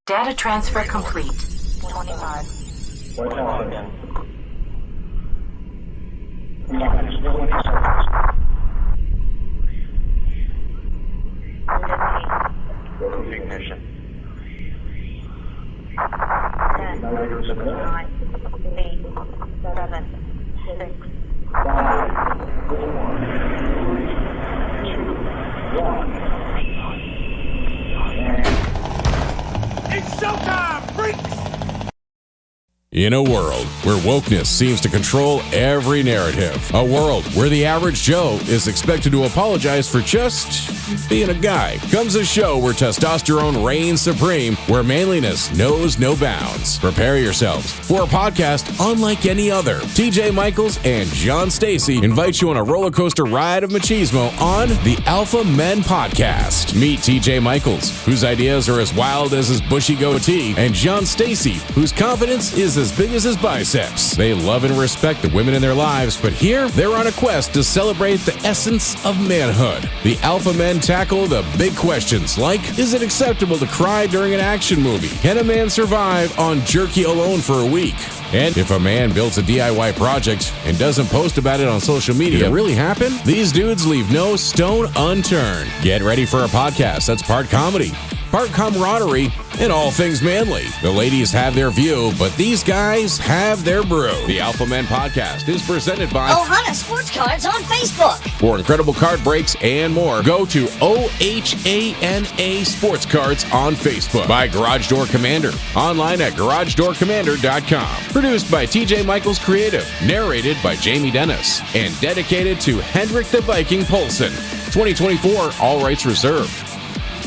Data transfer complete. 25. What's happening? Ignition. 10, 9, 8, 7, 6, 5, 4, 2, 1. It's showtime, freaks! In a world where wokeness seems to control every narrative, a world where the average Joe is expected to apologize for just being a guy, comes a show where testosterone reigns supreme, where manliness knows no bounds. Prepare yourselves for a podcast unlike any other. TJ Michaels and John Stacy invite you on a roller coaster ride of machismo on the Alpha Men Podcast. Meet TJ Michaels, whose ideas are as wild as his bushy goatee, and John Stacy, whose confidence is as big as his biceps. They love and respect the women in their lives, but here they're on a quest to celebrate the essence of manhood. The Alpha Men tackle the big questions like, is it acceptable to cry during an action movie? Can a man survive on jerky alone for a week? And if a man builds a DIY project and doesn't post about it on social media, did it really happen? These dudes leave no stone unturned. Get ready for a podcast that's part comedy, part camaraderie, and all things manly. The ladies have their view, but these guys have their brew. The Alpha Men Podcast is presented by Ohana Sports Cards on Facebook. For incredible card breaks and more, go to OHANA Sports Cards on Facebook. By Garage Door Commander, online at garagedoorcommander.com. Produced by TJ Michaels Creative, narrated by Jamie Dennis, and dedicated to Hendrik the Viking Poulsen. 2024, all rights reserved.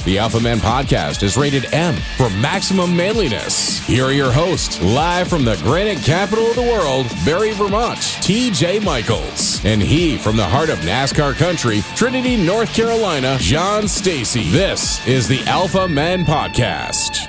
The Alpha Men Podcast is rated M for maximum manliness. Here are your hosts, live from the granite capital of the world, Barrie, Vermont, TJ Michaels. And he, from the heart of NASCAR country, Trinity, North Carolina, John Stacy. This is the Alpha Men Podcast.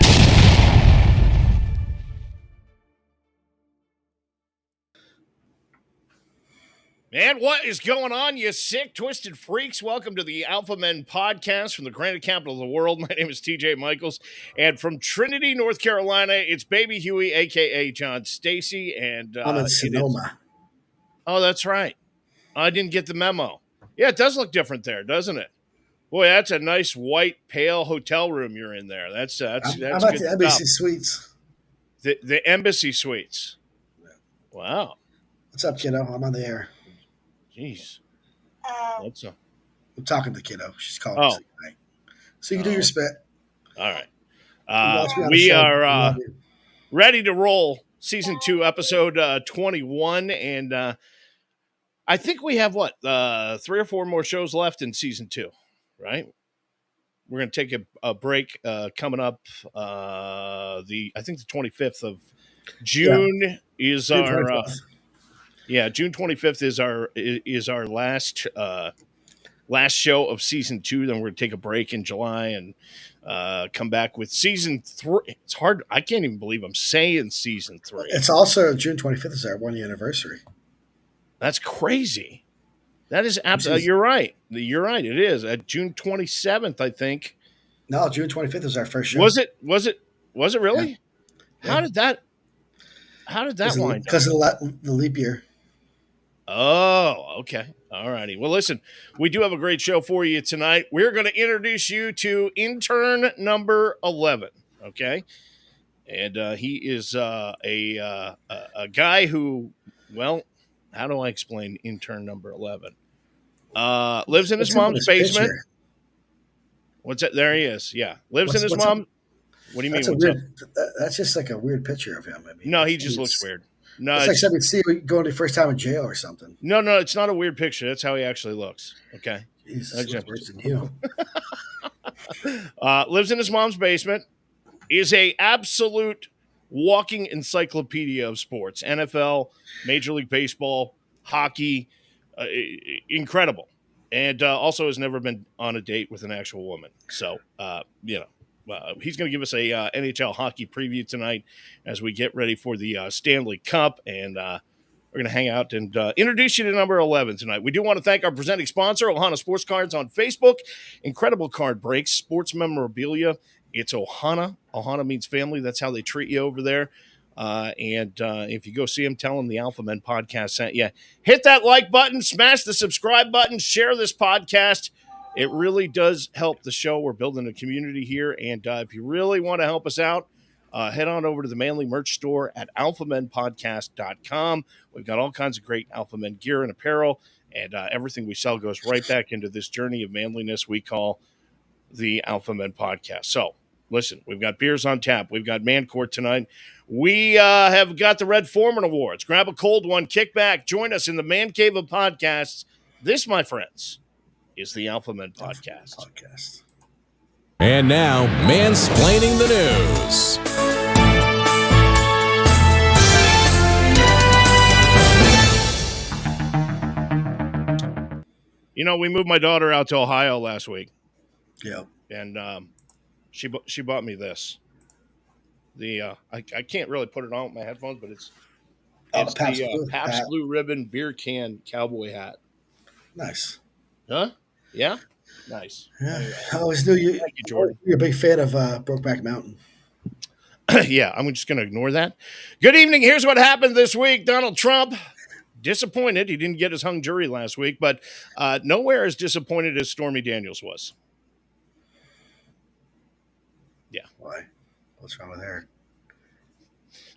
Man, what is going on, you sick, twisted freaks? Welcome to the Alpha Men Podcast from the granite capital of the world. My name is TJ Michaels, and from Trinity, North Carolina, it's Baby Huey, a.k.a. John Stacy. And I'm in Sonoma. Oh, that's right. I didn't get the memo. Yeah, it does look different there, doesn't it? Boy, that's a nice, white, pale hotel room you're in there. That's I'm good at the Embassy stuff. Suites. The Embassy Suites. Wow. What's up, kiddo? I'm on the air. Jeez. What's up? I'm talking to kiddo. She's calling Oh. me tonight. So you can do your spit. All right. Watch me on the We show. are ready to roll season 2, episode 21. And I think we have 3 or 4 more shows left in season 2, right? We're going to take a break coming up. I think the 25th of June is June our 25th. June 25th is our last show of season 2. Then we're going to take a break in July and come back with season 3. It's hard. I can't even believe I'm saying season 3. It's also June 25th is our 1 year anniversary. That's crazy. That is absolutely. You're right. You're right. It is at June 27th, I think. No, June 25th is our first show. Was it really? Yeah. How did that wind up? Because of the leap year. Oh, okay. All righty. Well, listen, we do have a great show for you tonight. We're going to introduce you to intern number 11, okay? And he is a guy who, well, how do I explain intern number 11? Lives in his mom's basement. Picture. What's that? There he is. Yeah. Lives in his what's mom. up? What do you mean? That's What's up? That's just like a weird picture of him. I mean, No, he just looks weird. No, It's like something see you going the first time in jail or something. No, it's not a weird picture. That's how he actually looks. Okay. Jesus, looks worse than you. Lives in his mom's basement. Is a absolute walking encyclopedia of sports. NFL, Major League Baseball, hockey. Incredible. And also has never been on a date with an actual woman. So, he's going to give us a NHL hockey preview tonight as we get ready for the Stanley Cup. And we're going to hang out and introduce you to number 11 tonight. We do want to thank our presenting sponsor, Ohana Sports Cards on Facebook. Incredible card breaks, sports memorabilia, It's Ohana. Ohana means family. That's how they treat you over there. And if you go see them, tell them the Alpha Men podcast sent you. Hit that like button, smash the subscribe button, share this podcast. It really does help the show. We're building a community here. And if you really want to help us out, head on over to the Manly merch store at alphamenpodcast.com. We've got all kinds of great Alpha Men gear and apparel, and everything we sell goes right back into this journey of manliness we call the Alpha Men podcast. So, listen, we've got beers on tap. We've got Man Court tonight. We have got the Red Foreman Awards. Grab a cold one, kick back, join us in the Man Cave of Podcasts. This, my friends, is the Alpha Men podcast. And now, Mansplaining the News. You know, we moved my daughter out to Ohio last week. Yeah. And she bought me this. I can't really put it on with my headphones, but it's the Pabst Blue Ribbon beer can cowboy hat. Nice. Huh? Yeah? Nice. Yeah. Anyway. I always knew you, Thank you, Jordan. You're a big fan of Brokeback Mountain. Yeah, I'm just going to ignore that. Good evening. Here's what happened this week. Donald Trump, disappointed. He didn't get his hung jury last week, but nowhere as disappointed as Stormy Daniels was. Yeah. Why? What's wrong with her?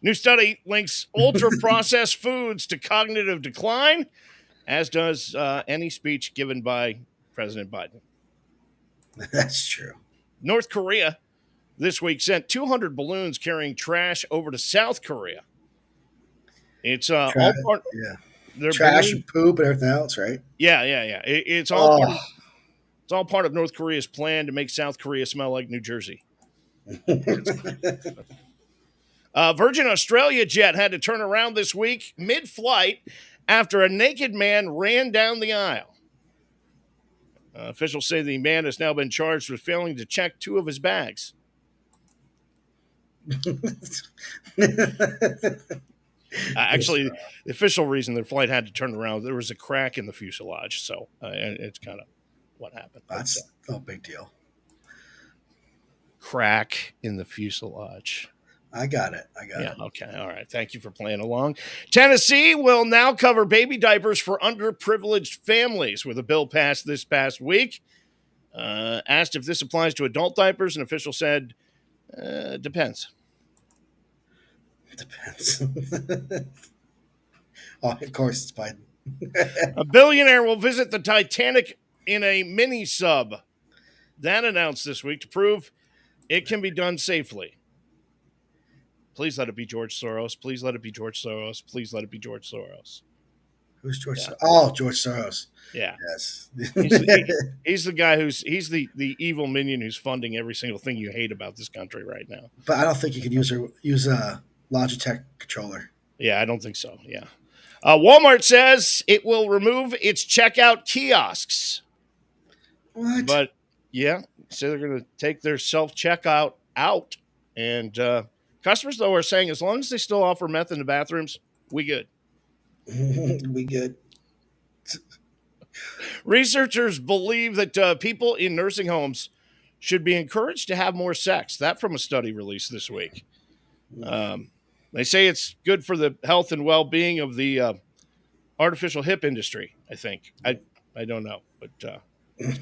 New study links ultra-processed foods to cognitive decline, as does any speech given by President Biden. That's true. North Korea this week sent 200 balloons carrying trash over to South Korea. It's all part. Yeah. Trash and poop and everything else, right? Yeah. It's all part it's all part of North Korea's plan to make South Korea smell like New Jersey. Virgin Australia jet had to turn around this week mid-flight after a naked man ran down the aisle. Officials say the man has now been charged with failing to check 2 of his bags. Actually, the official reason the flight had to turn around, there was a crack in the fuselage. So it's kind of what happened. That's no big deal. Crack in the fuselage. I got it. Yeah, okay. All right. Thank you for playing along. Tennessee will now cover baby diapers for underprivileged families with a bill passed this past week. Asked if this applies to adult diapers, an official said, depends. Depends. Oh, of course, it's Biden. A billionaire will visit the Titanic in a mini sub. That announced this week to prove it can be done safely. Please let it be George Soros. Please let it be George Soros. Please let it be George Soros. Who's George Soros? Oh, George Soros. Yeah. Yes. He's the guy he's the evil minion who's funding every single thing you hate about this country right now. But I don't think you can use a Logitech controller. Yeah, I don't think so. Yeah. Walmart says it will remove its checkout kiosks. What? But, yeah, so they're going to take their self-checkout out. And customers, though, are saying as long as they still offer meth in the bathrooms, we good. We good. Researchers believe that people in nursing homes should be encouraged to have more sex. That from a study released this week. They say it's good for the health and well-being of the artificial hip industry, I think. I don't know, but it's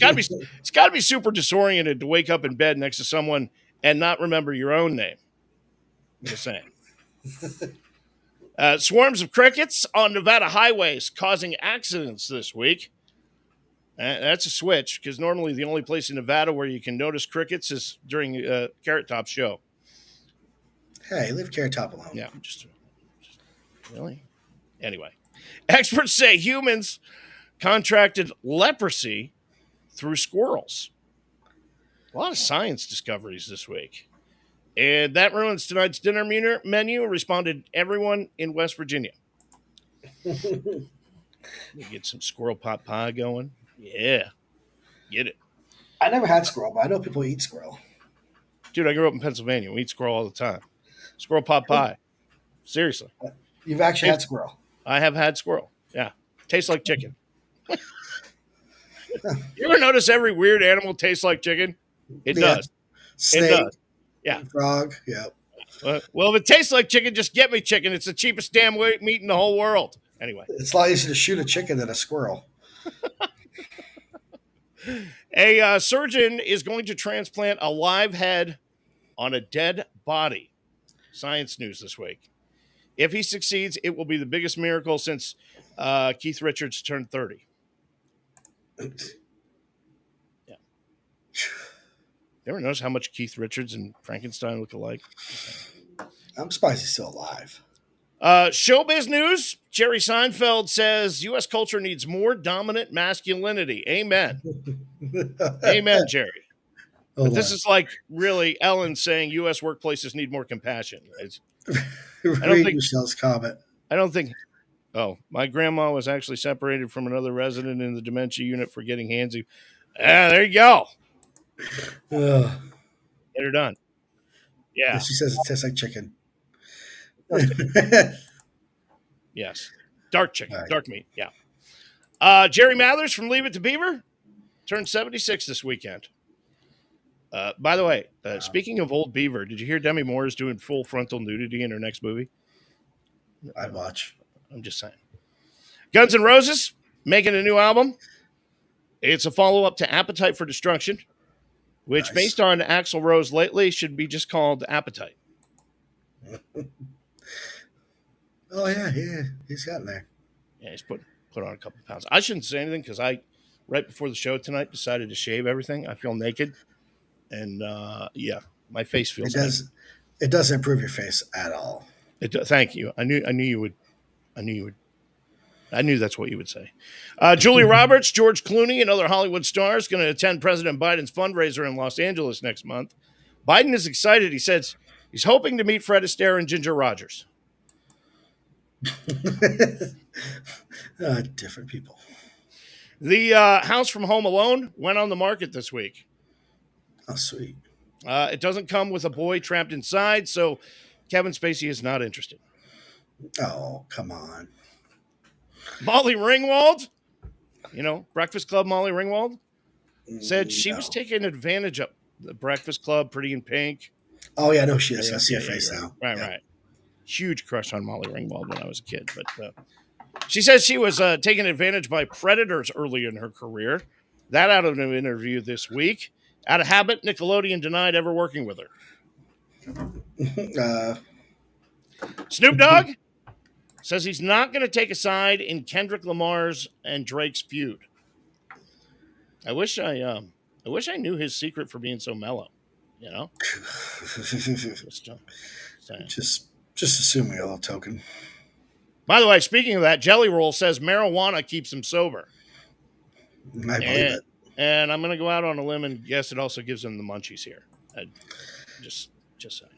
got to be super disoriented to wake up in bed next to someone and not remember your own name. Just saying. Swarms of crickets on Nevada highways causing accidents this week. That's a switch, because normally the only place in Nevada where you can notice crickets is during Carrot Top's show. Hey, leave Carrot Top alone. Yeah, just really? Anyway, experts say humans contracted leprosy through squirrels. A lot of science discoveries this week. And that ruins tonight's dinner menu, responded everyone in West Virginia. You get some squirrel pot pie going. Yeah, get it. I never had squirrel, but I know people eat squirrel. Dude, I grew up in Pennsylvania. We eat squirrel all the time. Squirrel pot pie. Seriously. You've actually had squirrel. I have had squirrel. Yeah. Tastes like chicken. You ever notice every weird animal tastes like chicken? It does. Snake. It does. Yeah. Frog. Yeah. Well, if it tastes like chicken, just get me chicken. It's the cheapest damn meat in the whole world. Anyway, It's a lot easier to shoot a chicken than a squirrel. a surgeon is going to transplant a live head on a dead body. Science News this week. If he succeeds, it will be the biggest miracle since Keith Richards turned 30. Yeah. You ever notice how much Keith Richards and Frankenstein look alike? I'm surprised he's still alive. Showbiz news. Jerry Seinfeld says U.S. culture needs more dominant masculinity. Amen. Amen, Jerry. But this is like really Ellen saying U.S. workplaces need more compassion. Read Michelle's comment. I don't think. Oh, my grandma was actually separated from another resident in the dementia unit for getting handsy. There you go. Get her done. Yeah. She says it tastes like chicken. Yes. Dark chicken. Right. Dark meat. Yeah. Jerry Mathers from Leave It to Beaver turned 76 this weekend. By the way, speaking of old Beaver, did you hear Demi Moore is doing full frontal nudity in her next movie? I'd watch. I'm just saying. Guns N' Roses making a new album. It's a follow-up to Appetite for Destruction, which, based on Axl Rose lately, should be just called Appetite. Oh, yeah, he's gotten there. Yeah, he's put on a couple pounds. I shouldn't say anything because right before the show tonight, decided to shave everything. I feel naked. And, my face feels naked. It doesn't improve your face at all. Thank you. I knew you would. I knew that's what you would say. Julia Roberts, George Clooney, and other Hollywood stars going to attend President Biden's fundraiser in Los Angeles next month. Biden is excited. He says he's hoping to meet Fred Astaire and Ginger Rogers. Different people. The house from Home Alone went on the market this week. Oh, sweet. It doesn't come with a boy trapped inside, so Kevin Spacey is not interested. Oh, come on. Molly Ringwald, Breakfast Club Molly Ringwald, said she was taking advantage of the Breakfast Club, Pretty in Pink. Oh, yeah, no, she is. I see her face now. Right. Huge crush on Molly Ringwald when I was a kid. But she says she was taken advantage by predators early in her career. That out of an interview this week. Out of habit, Nickelodeon denied ever working with her. Snoop Dogg says he's not going to take a side in Kendrick Lamar's and Drake's feud. I wish I knew his secret for being so mellow. Just assuming a little token. By the way, speaking of that, Jelly Roll says marijuana keeps him sober. I believe it. And I'm going to go out on a limb and guess it also gives him the munchies here. Just saying.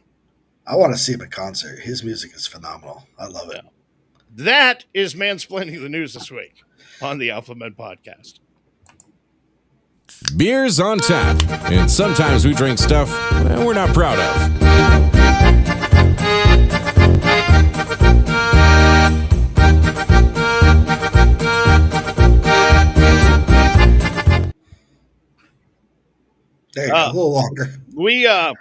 I want to see him at concert. His music is phenomenal. I love it. That is Mansplaining the News this week on the Alpha Men Podcast. Beers on tap, and sometimes we drink stuff we're not proud of. There you go, a little longer. What?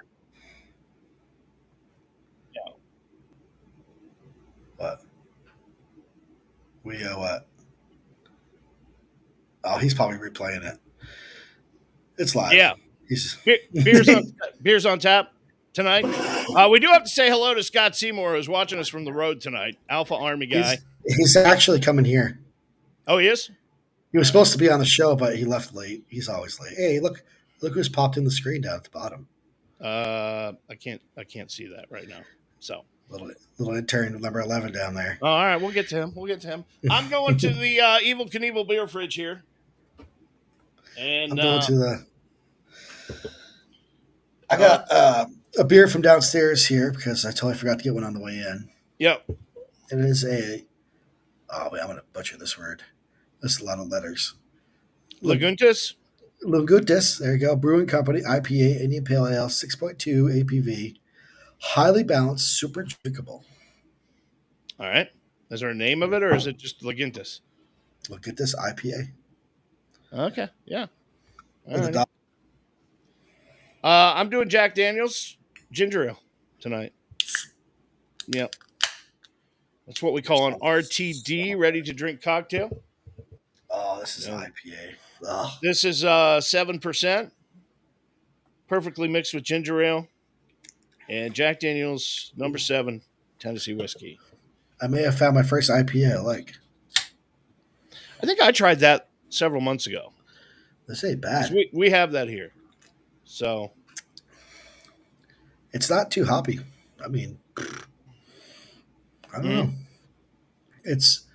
What? Oh, he's probably replaying it. It's live. Yeah. Beers on tap tonight. We do have to say hello to Scott Seymour, who's watching us from the road tonight. Alpha Army guy. He's actually coming here. Oh, he is? He was supposed to be on the show, but he left late. He's always late. Hey, look who's popped in the screen down at the bottom. I can't see that right now. So little intern number 11 down there. Oh, all right, we'll get to him. I'm going to the Evil Knievel beer fridge here. And I'm going to the. I got a beer from downstairs here because I totally forgot to get one on the way in. Yep. It is I'm going to butcher this word. That's a lot of letters. Laguntis? Laguntis, there you go. Brewing Company, IPA, Indian Pale Ale, 6.2 APV. Highly balanced, super drinkable. All right. Is there a name of it or is it just Laguntis? Laguntis IPA. Okay, yeah. All right. I'm doing Jack Daniels ginger ale tonight. Yep. That's what we call an RTD, ready to drink cocktail. Oh, this is Yeah. IPA. Oh, This is 7%, perfectly mixed with ginger ale and Jack Daniel's number 7 Tennessee whiskey. I may have found my first IPA I like. I think I tried that several months ago. This ain't 'Cause bad. we have that here. So, It's not too hoppy. I mean, I don't know. It's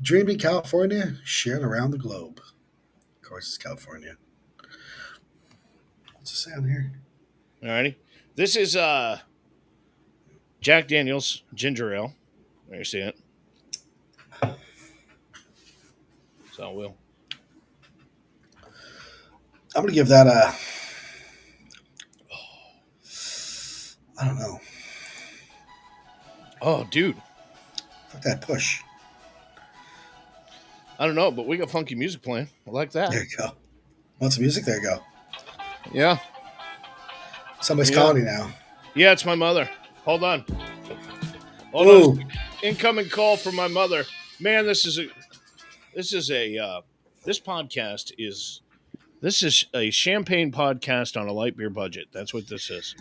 dreamy California, shared around the globe. Of course, it's California. What's it say on here? alrighty. This is Jack Daniel's ginger ale. There you see it. So we'll. I'm gonna give that a. I don't know. Oh, dude. Fuck that push. I don't know, but we got funky music playing. I like that. There you go. Want some music? There you go. Yeah. Somebody's Yeah. calling you now. Yeah, it's my mother. Hold on. Hold Ooh. on. Incoming call from my mother. Man, this is a this podcast is a champagne podcast on a light beer budget. That's what this is.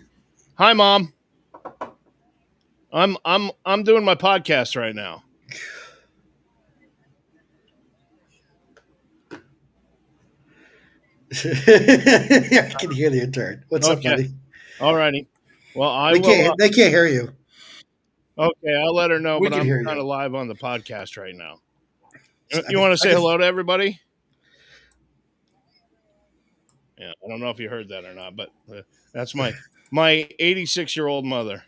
Hi, Mom. I'm doing my podcast right now. I can hear the intern. What's up, Okay. buddy? All righty. Well, I They will. can't. They can't hear you. Okay, I'll let her know, We but can I'm hear you. kind of live on the podcast right now. I You want to say can- hello to everybody? Yeah, I don't know if you heard that or not, but that's my 86-year-old mother.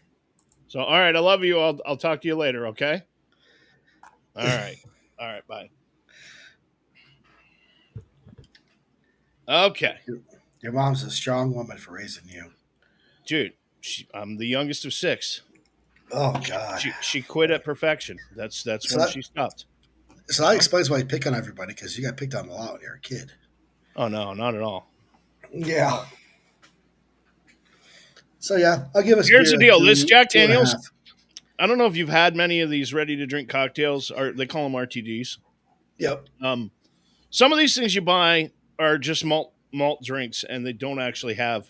So, all right, I love you. I'll talk to you later, okay? All right, bye. Okay, Your mom's a strong woman for raising you. dude, I'm the youngest of 6. Oh God. She quit at perfection. That's So when that- she stopped. So that explains why you pick on everybody, because you got picked on a lot when you were a kid. Oh no, not at all. Yeah. So yeah, I'll give us. Here's the deal. This Jack 2.5. Daniels. I don't know if you've had many of these ready-to-drink cocktails, or they call them RTDs. Yep. Some of these things you buy are just malt drinks, and they don't actually have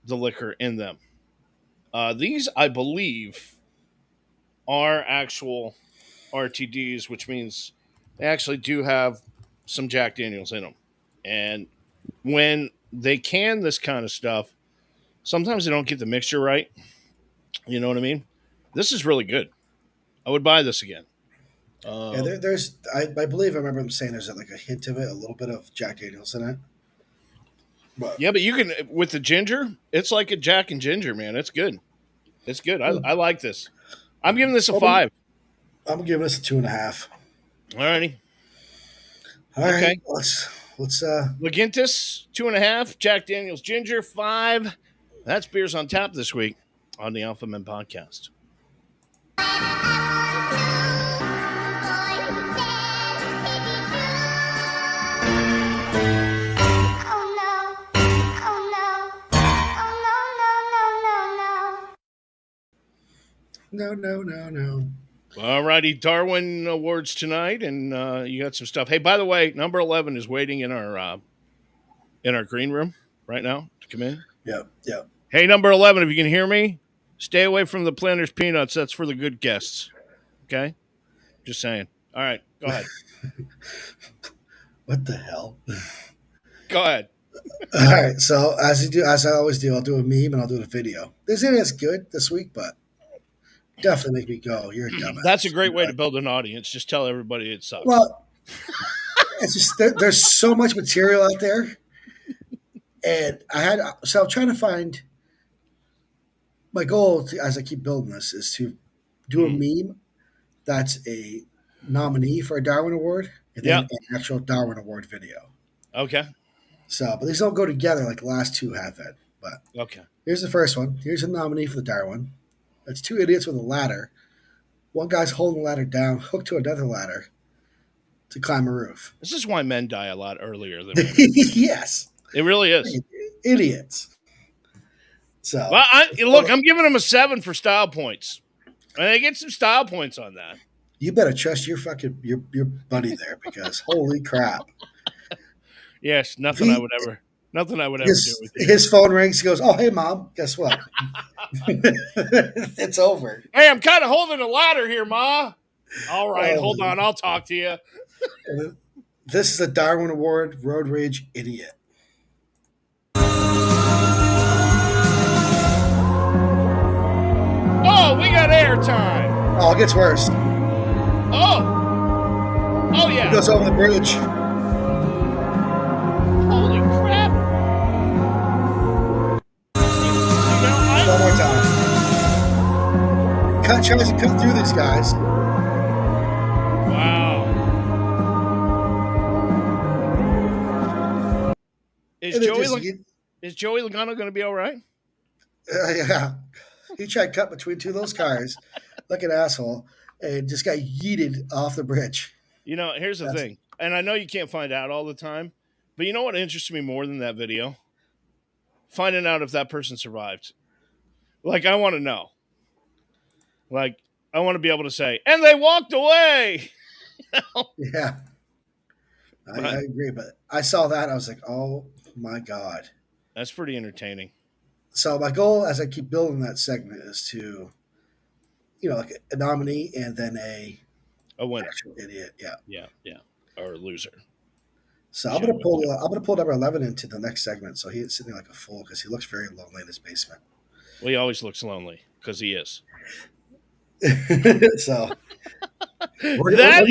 the liquor in them. These, I believe, are actual RTDs, which means they actually do have some Jack Daniels in them. And when they can this kind of stuff, sometimes they don't get the mixture right. You know what I mean? This is really good. I would buy this again. Yeah, there's. I believe I remember them saying there's like a hint of it, a little bit of Jack Daniels in it. But Yeah, but you can with the ginger. It's like a Jack and ginger, man. It's good. It's good. I like this. I'm giving this a 5. I'm giving this a 2.5. All righty. All right. Okay. Let's. Lagintis 2.5. Jack Daniels ginger 5. That's beers on tap this week on the Alpha Men podcast. No. All righty, Darwin Awards tonight, and you got some stuff. Hey, by the way, number 11 is waiting in our green room right now to come in. Yep. Hey, number 11, if you can hear me, stay away from the Planters Peanuts. That's for the good guests. Okay? Just saying. All right, go ahead. What the hell? Go ahead. All right. So as I always do, I'll do a meme and I'll do a video. This is good this week, but definitely make me go. You're a dumbass. That's a great way to build an audience. Just tell everybody it sucks. Well, it's just there's so much material out there, and I'm trying to find. My goal as I keep building this is to do a meme that's a nominee for a Darwin Award and then an actual Darwin Award video. Okay. So, but these don't go together like the last two have been. But Okay. here's the first one. Here's a nominee for the Darwin. It's 2 idiots with a ladder. One guy's holding the ladder down, hooked to another ladder to climb a roof. This is why men die a lot earlier than women. Yes. It really is. Idiots. So Well, I'm giving him a 7 for style points. And I get some style points on that. you better trust your fucking your buddy there because holy crap. Yes, nothing I He would ever do with you. his phone rings. He goes, "Oh, hey, mom. Guess what? It's over." Hey, I'm kind of holding a ladder here, Ma. All right, Oh, hold on. I'll talk to you. this is a Darwin Award road rage idiot. Oh, we got airtime. Oh, it gets worse. Oh, He yeah. goes over the bridge. Holy crap. One more time. Tries to cut through these guys. Wow. Is And it Joey just- is Joey Logano going to be all right? yeah. He tried to cut between two of those cars like an asshole and just got yeeted off the bridge. Here's the thing, and I know you can't find out all the time, but you know what interests me more than that video? Finding out if that person survived. Like, I want to know. Like, I want to be able to say, and they walked away. Yeah. I agree, but I saw that. I was like, oh my God. That's pretty entertaining. So my goal as I keep building that segment is to, like a nominee and then a winner. actual idiot. Yeah. Yeah. Or a loser. So I'm gonna pull number 11 into the next segment. So he's sitting like a fool because he looks very lonely in his basement. Well, he always looks lonely because he is. So that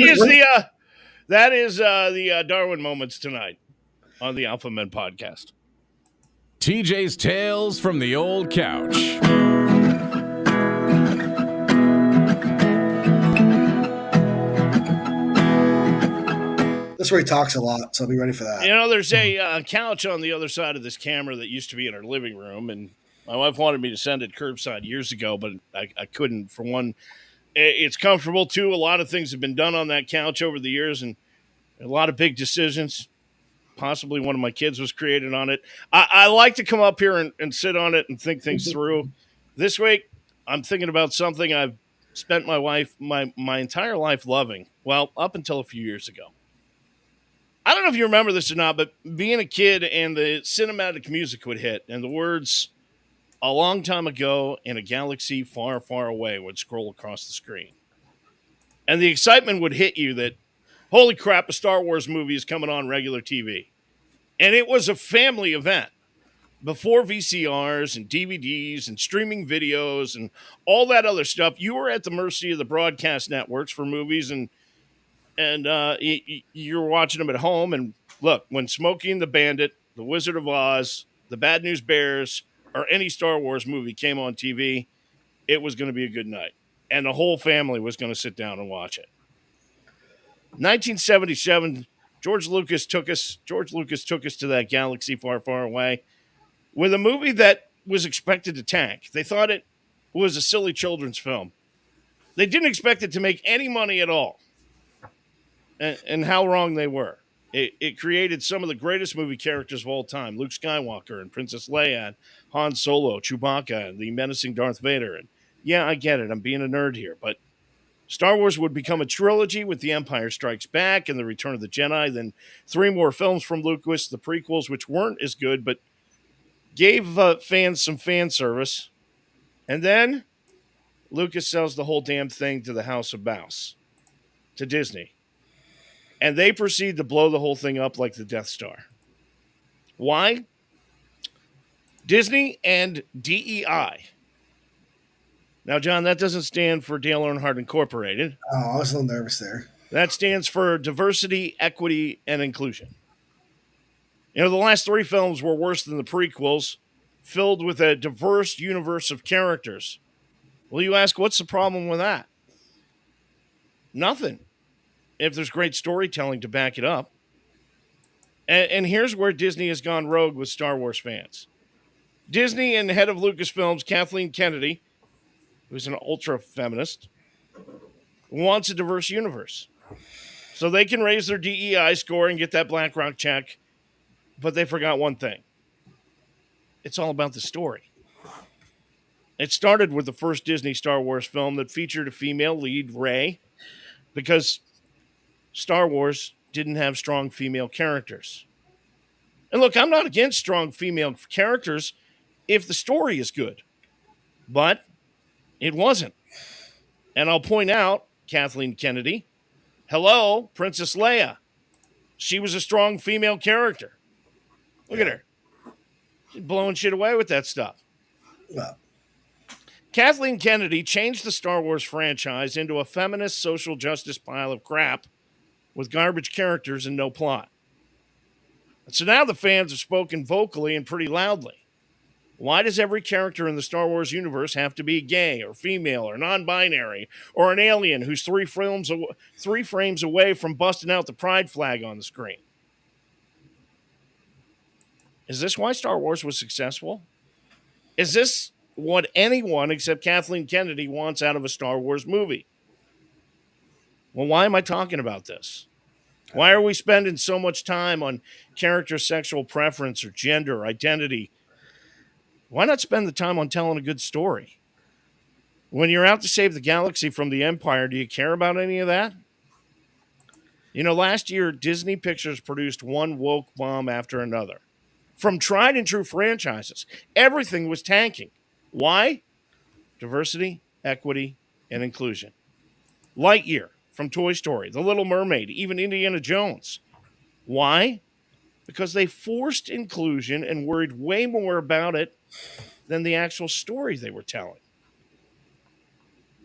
is the Darwin moments tonight on the Alpha Men podcast. TJ's Tales from the Old Couch. This is where he talks a lot, so I'll be ready for that. There's a couch on the other side of this camera that used to be in our living room, and my wife wanted me to send it curbside years ago, but I couldn't. For one, it's comfortable. Two, a lot of things have been done on that couch over the years, and a lot of big decisions. Possibly one of my kids was created on it. I like to come up here and sit on it and think things through. This week, I'm thinking about something I've spent my entire life loving. Well, up until a few years ago. I don't know if you remember this or not, but being a kid and the cinematic music would hit and the words "a long time ago in a galaxy far, far away" would scroll across the screen. And the excitement would hit you that, holy crap, a Star Wars movie is coming on regular TV. And it was a family event. Before VCRs and DVDs and streaming videos and all that other stuff, you were at the mercy of the broadcast networks for movies, and you're watching them at home. And look, when Smokey and the Bandit, The Wizard of Oz, The Bad News Bears, or any Star Wars movie came on TV, it was going to be a good night. And the whole family was going to sit down and watch it. 1977, George Lucas took us to that galaxy far, far away with a movie that was expected to tank. They thought it was a silly children's film. They didn't expect it to make any money at all. And how wrong they were. It created some of the greatest movie characters of all time. Luke Skywalker and Princess Leia and Han Solo, Chewbacca and the menacing Darth Vader. And yeah, I get it. I'm being a nerd here. But Star Wars would become a trilogy with The Empire Strikes Back and The Return of the Jedi. Then 3 more films from Lucas, the prequels, which weren't as good, but gave fans some fan service. And then Lucas sells the whole damn thing to the House of Mouse, to Disney. And they proceed to blow the whole thing up like the Death Star. Why? Disney and DEI. Now, John, that doesn't stand for Dale Earnhardt Incorporated. Oh, I was a little nervous there. That stands for diversity, equity, and inclusion. The last 3 films were worse than the prequels, filled with a diverse universe of characters. Well, you ask, what's the problem with that? Nothing. If there's great storytelling to back it up. And here's where Disney has gone rogue with Star Wars fans. Disney and the head of Lucasfilms, Kathleen Kennedy, who's an ultra-feminist, wants a diverse universe. So they can raise their DEI score and get that BlackRock check, but they forgot one thing. It's all about the story. It started with the first Disney Star Wars film that featured a female lead, Rey, because Star Wars didn't have strong female characters. And look, I'm not against strong female characters if the story is good, but it wasn't. And I'll point out Kathleen Kennedy. Hello, Princess Leia. She was a strong female character. Look at her. She's blowing shit away with that stuff. Well, Kathleen Kennedy changed the Star Wars franchise into a feminist social justice pile of crap with garbage characters and no plot. And so now the fans have spoken vocally and pretty loudly. Why does every character in the Star Wars universe have to be gay or female or non-binary or an alien who's three frames away from busting out the pride flag on the screen? Is this why Star Wars was successful? Is this what anyone except Kathleen Kennedy wants out of a Star Wars movie? Well, why am I talking about this? Why are we spending so much time on character sexual preference or gender, identity? Why not spend the time on telling a good story? When you're out to save the galaxy from the Empire, do you care about any of that? You know, last year, Disney Pictures produced one woke bomb after another. From tried and true franchises, everything was tanking. Why? Diversity, equity, and inclusion. Lightyear from Toy Story, The Little Mermaid, even Indiana Jones. Why? Because they forced inclusion and worried way more about it than the actual story they were telling.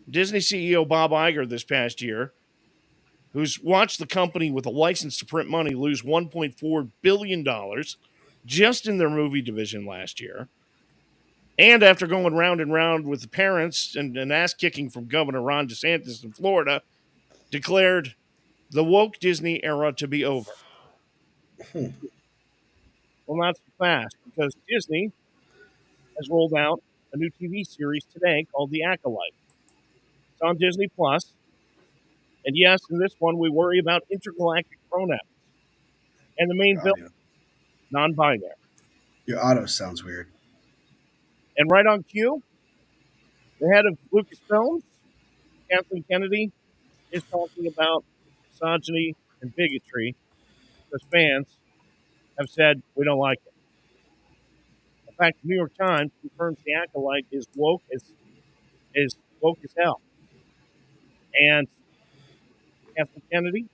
Disney CEO Bob Iger this past year, who's watched the company with a license to print money lose $1.4 billion just in their movie division last year, and after going round and round with the parents and an ass-kicking from Governor Ron DeSantis in Florida, declared the woke Disney era to be over. Well, not so fast, because Disney has rolled out a new TV series today called The Acolyte. It's on Disney Plus, and yes, in this one we worry about intergalactic pronouns. And the main villain, non-binary. your auto sounds weird. And right on cue, the head of Lucasfilms, Kathleen Kennedy, is talking about misogyny and bigotry because fans have said we don't like it. In fact, the New York Times confirms The Acolyte is woke as hell. And Kathleen Kennedy,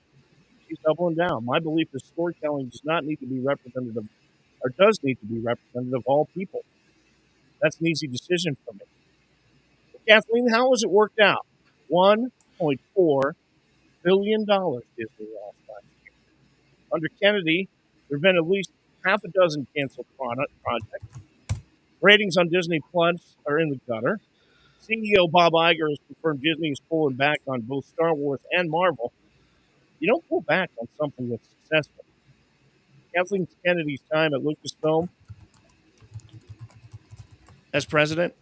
she's doubling down. My belief is storytelling does need to be representative of all people. That's an easy decision for me. But Kathleen, how has it worked out? $1.4 billion Disney lost last year. Under Kennedy, there have been at least half a dozen canceled projects. Ratings on Disney Plus are in the gutter. CEO Bob Iger has confirmed Disney is pulling back on both Star Wars and Marvel. You don't pull back on something that's successful. Kathleen Kennedy's time at Lucasfilm as president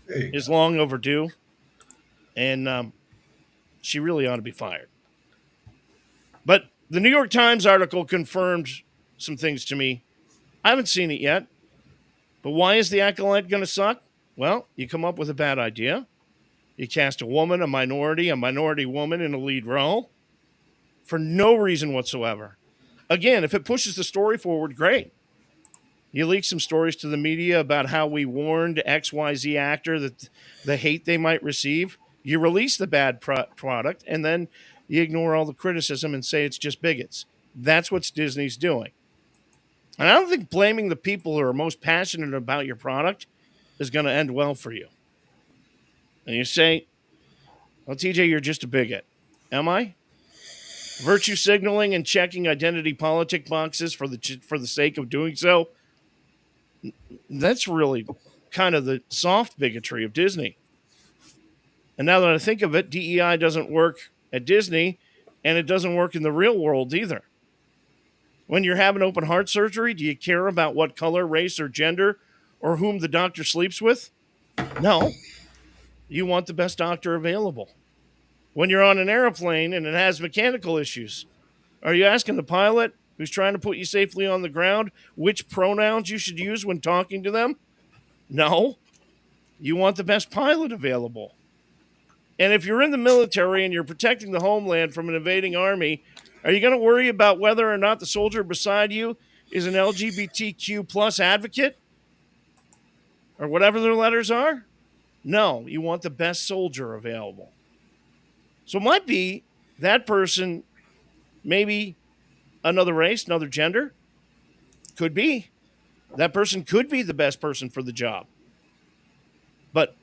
is long overdue, and she really ought to be fired. But the New York Times article confirmed some things to me. I haven't seen it yet, but why is The Acolyte going to suck? Well, you come up with a bad idea. You cast a woman, a minority woman in a lead role for no reason whatsoever. Again, if it pushes the story forward, great. You leak some stories to the media about how we warned XYZ actor that the hate they might receive. You release the bad product, and then you ignore all the criticism and say it's just bigots. That's what Disney's doing. And I don't think blaming the people who are most passionate about your product is going to end well for you. And you say, well, TJ, you're just a bigot. Am I? Virtue signaling and checking identity politic boxes for the sake of doing so. That's really kind of the soft bigotry of Disney. And now that I think of it, DEI doesn't work at Disney, and it doesn't work in the real world either. When you're having open heart surgery, do you care about what color, race, or gender, or whom the doctor sleeps with? No. You want the best doctor available. When you're on an airplane and it has mechanical issues, are you asking the pilot who's trying to put you safely on the ground which pronouns you should use when talking to them? No. You want the best pilot available. And if you're in the military and you're protecting the homeland from an invading army, are you going to worry about whether or not the soldier beside you is an LGBTQ plus advocate or whatever their letters are? No, you want the best soldier available. So it might be that person, maybe another race, another gender. Could be. That person could be the best person for the job. But,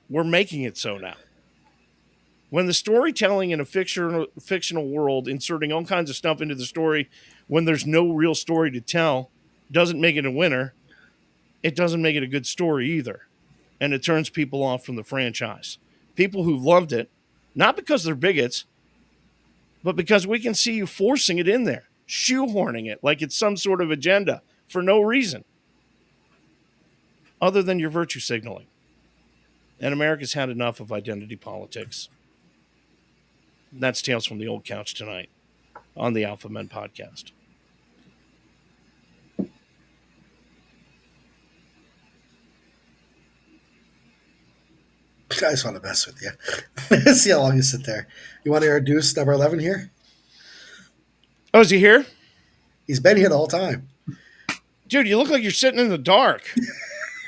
we're making it so now. When the storytelling in a fictional world, inserting all kinds of stuff into the story when there's no real story to tell, doesn't make it a winner, it doesn't make it a good story either. And it turns people off from the franchise. People who loved it, not because they're bigots, but because we can see you forcing it in there, shoehorning it like it's some sort of agenda for no reason other than your virtue signaling. And America's had enough of identity politics. That's Tales from the Old Couch tonight on the Alpha Men podcast. I just want to mess with you. See how long you sit there. You want to introduce number 11 here? Oh, is he here? He's been here the whole time. Dude, you look like you're sitting in the dark.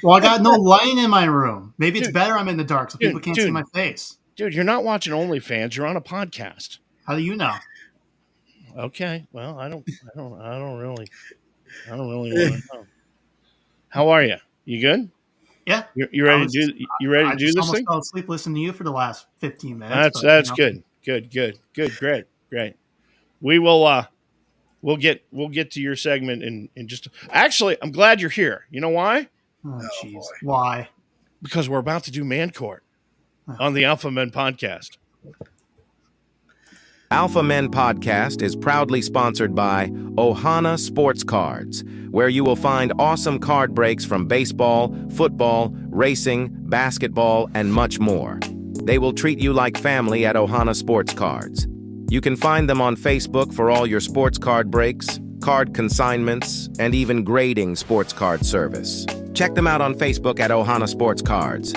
Well, I got no light in my room. Maybe it's better I'm in the dark so people can't see my face. Dude, you're not watching OnlyFans. You're on a podcast. How do you know? Okay. Well, I don't really want to know. How are you? You good? Yeah. You ready to do this almost thing? fell asleep listening to you for the last 15 minutes. That's good. Good. Great. We will we'll get to your segment in just actually, I'm glad you're here. You know why? Oh, jeez. Why? Because we're about to do Man Court on the Alpha Men podcast. Alpha Men Podcast is proudly sponsored by Ohana Sports Cards, where you will find awesome card breaks from baseball, football, racing, basketball, and much more. They will treat you like family at Ohana Sports Cards. You can find them on Facebook for all your sports card breaks, card consignments, and even grading sports card service. Check them out on Facebook at Ohana Sports Cards.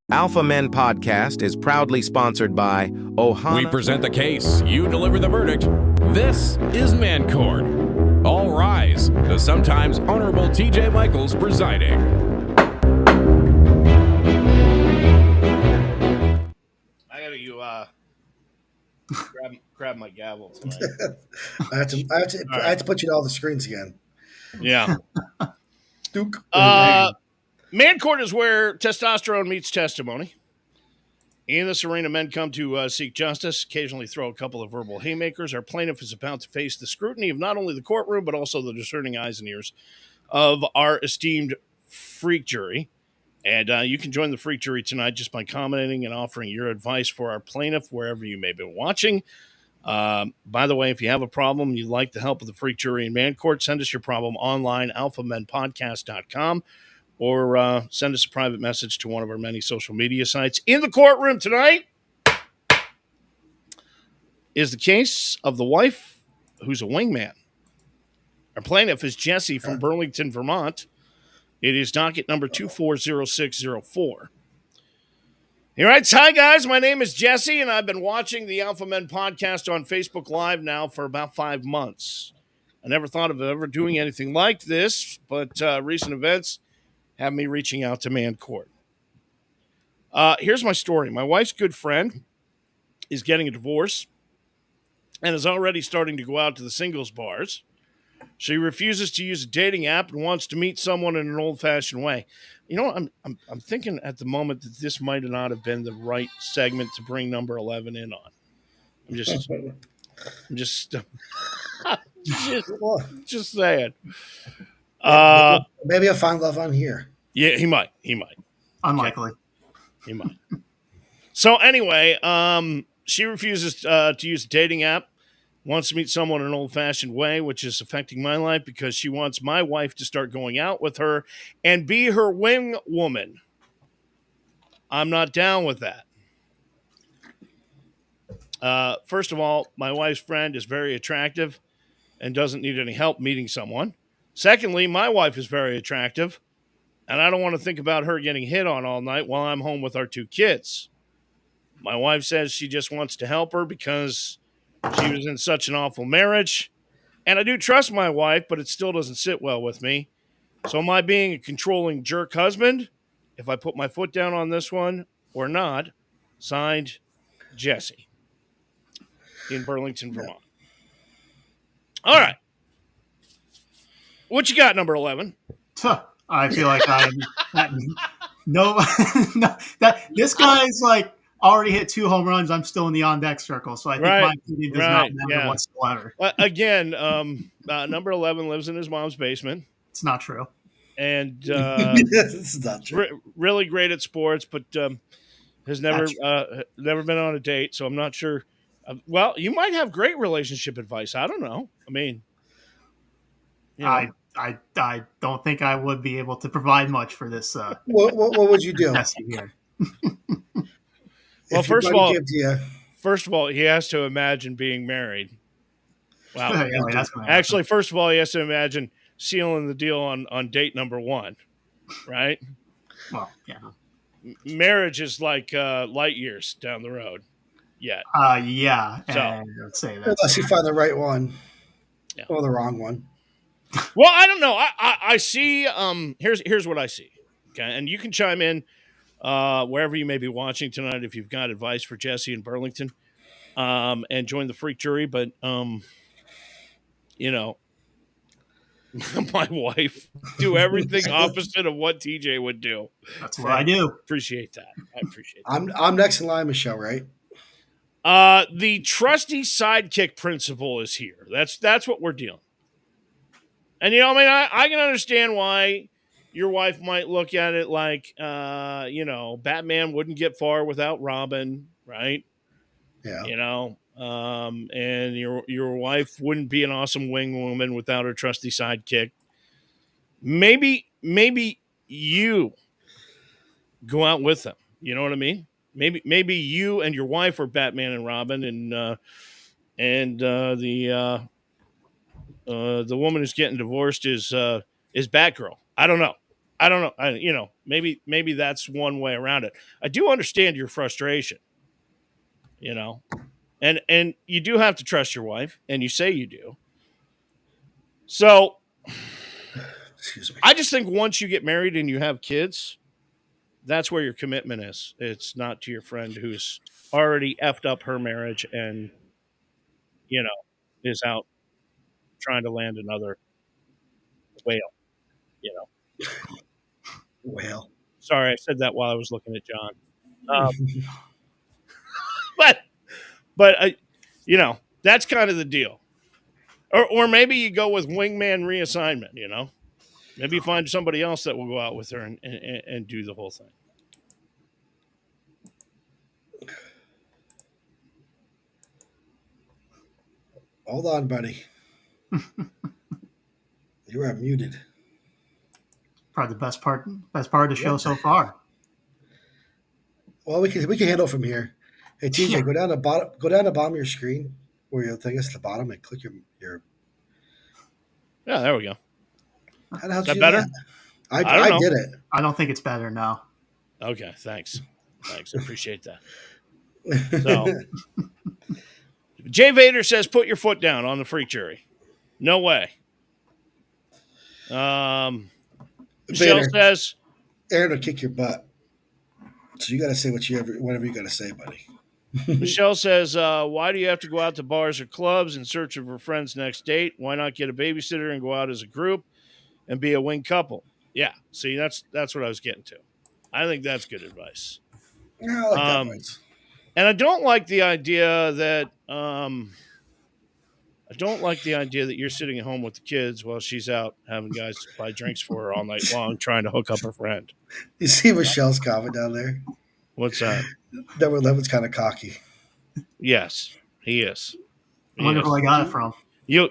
Alpha Men Podcast is proudly sponsored by Ohana. We present the case. You deliver the verdict. This is Man Court. All rise. The sometimes Honorable T.J. Michaels presiding. I gotta grab my gavel tonight. I have to put you to all the screens again. Yeah. Duke. Man Court is where testosterone meets testimony. In this arena, men come to seek justice, occasionally throw a couple of verbal haymakers. Our plaintiff is about to face the scrutiny of not only the courtroom, but also the discerning eyes and ears of our esteemed freak jury. And you can join the freak jury tonight just by commenting and offering your advice for our plaintiff wherever you may be watching. By the way, if you have a problem, you'd like the help of the freak jury in Man Court, send us your problem online, alphamenpodcast.com. Or send us a private message to one of our many social media sites. In the courtroom tonight is the case of the wife who's a wingman. Our plaintiff is Jesse from Burlington, Vermont. It is docket number 240604. He writes, "Hi, guys. My name is Jesse, and I've been watching the Alpha Men podcast on Facebook Live now for about 5 months. I never thought of ever doing anything like this, but recent events have me reaching out to Man Court. Here's my story. My wife's good friend is getting a divorce and is already starting to go out to the singles bars. She refuses to use a dating app and wants to meet someone in an old-fashioned way." You know, I'm thinking at the moment that this might not have been the right segment to bring number 11 in on. I'm just saying. Maybe I'll find love on here. Yeah, he might. Unlikely. He might. So anyway, she refuses to use a dating app, wants to meet someone in an old-fashioned way, which is affecting my life because she wants my wife to start going out with her and be her wing woman. I'm not down with that. First of all, my wife's friend is very attractive and doesn't need any help meeting someone. Secondly, my wife is very attractive and I don't want to think about her getting hit on all night while I'm home with our 2 kids. My wife says she just wants to help her because she was in such an awful marriage. And I do trust my wife, but it still doesn't sit well with me. So am I being a controlling jerk husband if I put my foot down on this one or not? Signed, Jesse in Burlington, Vermont. All right. What you got, number 11? I feel like no, that this guy's like already hit 2 home runs. I'm still in the on deck circle, so I think my opinion does not matter whatsoever. Again, number 11 lives in his mom's basement. It's not true. And It's not true. Really great at sports, but has never been on a date. So I'm not sure. Well, you might have great relationship advice. I don't know. I mean, you know. I don't think I would be able to provide much for this. What would you do? Here. Well, first of all, he has to imagine being married. Wow. Actually, first of all, he has to imagine sealing the deal on date number 1, right? Well, yeah. Marriage is like light years down the road. Yeah. Yeah. So let's say that. Unless you find the right one or the wrong one. Well, I don't know. I see. Here's what I see. Okay, and you can chime in wherever you may be watching tonight if you've got advice for Jesse in Burlington, and join the freak jury. But you know, my wife do everything opposite of what TJ would do. That's what I do. Appreciate that. I appreciate that. I'm next in line, Michelle. Right? The trusty sidekick principle is here. That's what we're dealing. And, you know, I mean, I can understand why your wife might look at it like, you know, Batman wouldn't get far without Robin, right? Yeah. You know, and your wife wouldn't be an awesome wing woman without her trusty sidekick. Maybe you go out with them. You know what I mean? Maybe you and your wife are Batman and Robin, and the woman who's getting divorced is Batgirl. I don't know. Maybe that's one way around it. I do understand your frustration, you know, and you do have to trust your wife, and you say you do. So, excuse me. I just think once you get married and you have kids, that's where your commitment is. It's not to your friend who's already effed up her marriage and, you know, is out trying to land another whale, you know. Whale. Sorry, I said that while I was looking at John. But you know, that's kind of the deal. Or maybe you go with wingman reassignment, you know. Maybe you find somebody else that will go out with her and do the whole thing. Hold on, buddy. You are muted. Probably the best part of the show so far. Well, we can handle from here. Hey TJ, go down the bottom of your screen where your thing is at the bottom and click your. Yeah, there we go. How the hell Is did that you better? do that? I did it. I don't think it's better now. Okay, thanks. I appreciate that. So, Jay Vader says, "Put your foot down on the freak jury." No way. Michelle Vader, says, Aaron will kick your butt. So you got to say whatever you got to say, buddy. Michelle says, why do you have to go out to bars or clubs in search of her friend's next date? Why not get a babysitter and go out as a group and be a wing couple? Yeah, see, that's what I was getting to. I think that's good advice. Yeah, I like that advice. And I don't like the idea that you're sitting at home with the kids while she's out having guys buy drinks for her all night long, trying to hook up her friend. You see Michelle's comment down there? What's that? Number 11's kind of cocky. Yes, he is. I wonder who I got it from. You.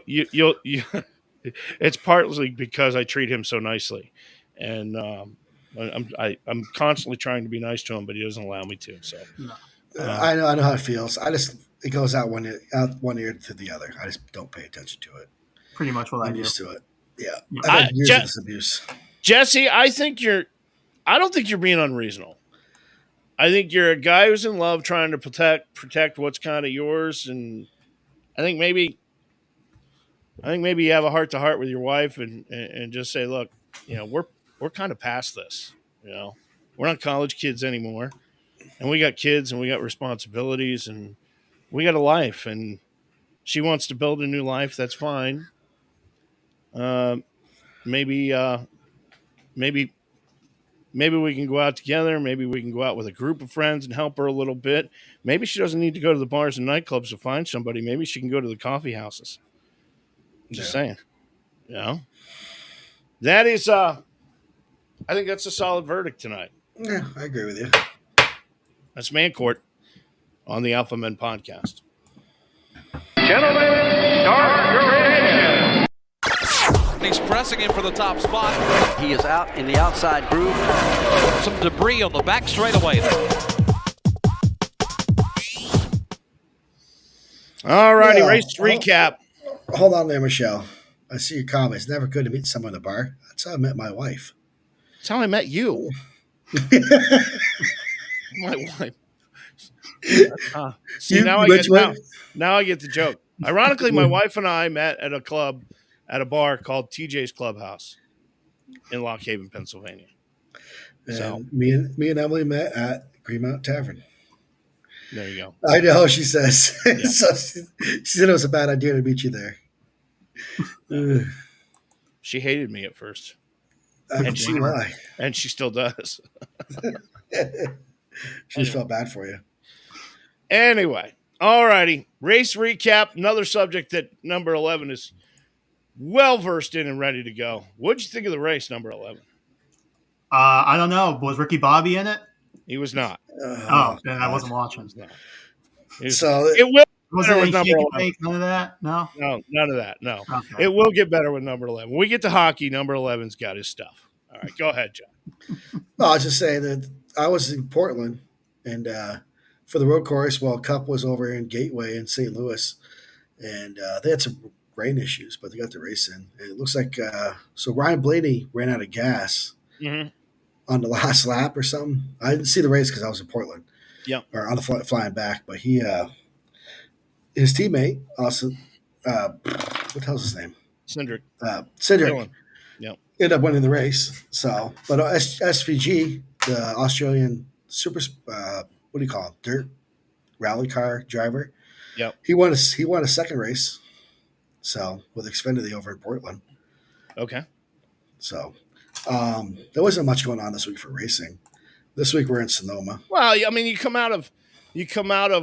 It's partly because I treat him so nicely, and I'm constantly trying to be nice to him, but he doesn't allow me to. So I know how it feels. It goes out one ear to the other. I just don't pay attention to it. Pretty much what I I'm do. used to it. Yeah, I've had years of this abuse. Jesse, I don't think you're being unreasonable. I think you're a guy who's in love, trying to protect what's kind of yours, and I think maybe you have a heart to heart with your wife and just say, look, we're kind of past this. We're not college kids anymore, and we got kids and we got responsibilities and we got a life, and she wants to build a new life. That's fine. Maybe we can go out together. Maybe we can go out with a group of friends and help her a little bit. Maybe she doesn't need to go to the bars and nightclubs to find somebody. Maybe she can go to the coffee houses. Just saying. That is, I think that's a solid verdict tonight. Yeah, I agree with you. That's Man Court on the Alpha Men podcast. Gentlemen, start your engine. He's pressing him for the top spot. He is out in the outside groove. Some debris on the back straightaway. All righty, race recap. Hold on there, Michelle. I see your comments. Never good to meet someone at the bar. That's how I met my wife. That's how I met you. My wife. See, now I get the joke. Ironically, my wife and I met at a bar called TJ's Clubhouse in Lock Haven, Pennsylvania. And so me and Emily met at Greenmount Tavern. There you go. I know, she says. Yeah. So she said it was a bad idea to meet you there. She hated me at first. And she still does. She just felt bad for you. Anyway, all righty. Race recap, another subject that number 11 is well versed in and ready to go. What'd you think of the race, number 11? I don't know. Was Ricky Bobby in it? He was not. Then I wasn't watching. So it will was better it with number 11. None of that? No, none of that. No. Okay. It will get better with number 11. When we get to hockey, number 11's got his stuff. All right, go ahead, John. No, I was just saying that I was in Portland, and for the road course, while Cup was over in Gateway in St. Louis, and they had some rain issues, but they got the race in. And it looks like so Ryan Blaney ran out of gas on the last lap or something. I didn't see the race because I was in Portland. Yeah, or on the flying back, but he his teammate also what the hell's his name? Cindric. Yeah, ended up winning the race. So, but SVG, the Australian super what do you call it? Dirt rally car driver. Yeah, he won a second race. So with Xfinity over in Portland. Okay. So there wasn't much going on this week for racing. This week we're in Sonoma. Well, I mean, you come out of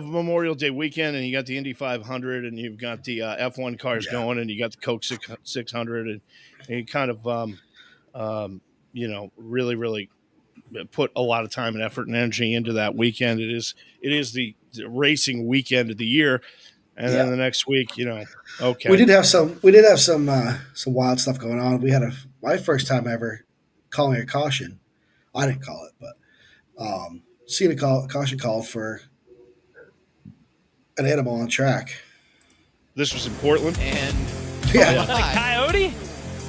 Memorial Day weekend, and you got the Indy 500, and you've got the F1 cars going, and you got the Coke 600, and you kind of, really, really put a lot of time and effort and energy into that weekend. It is the racing weekend of the year, and then the next week, okay. We did have some wild stuff going on. We had my first time ever calling a caution. I didn't call it, but seen a caution call for an animal on track. This was in Portland, and the coyote.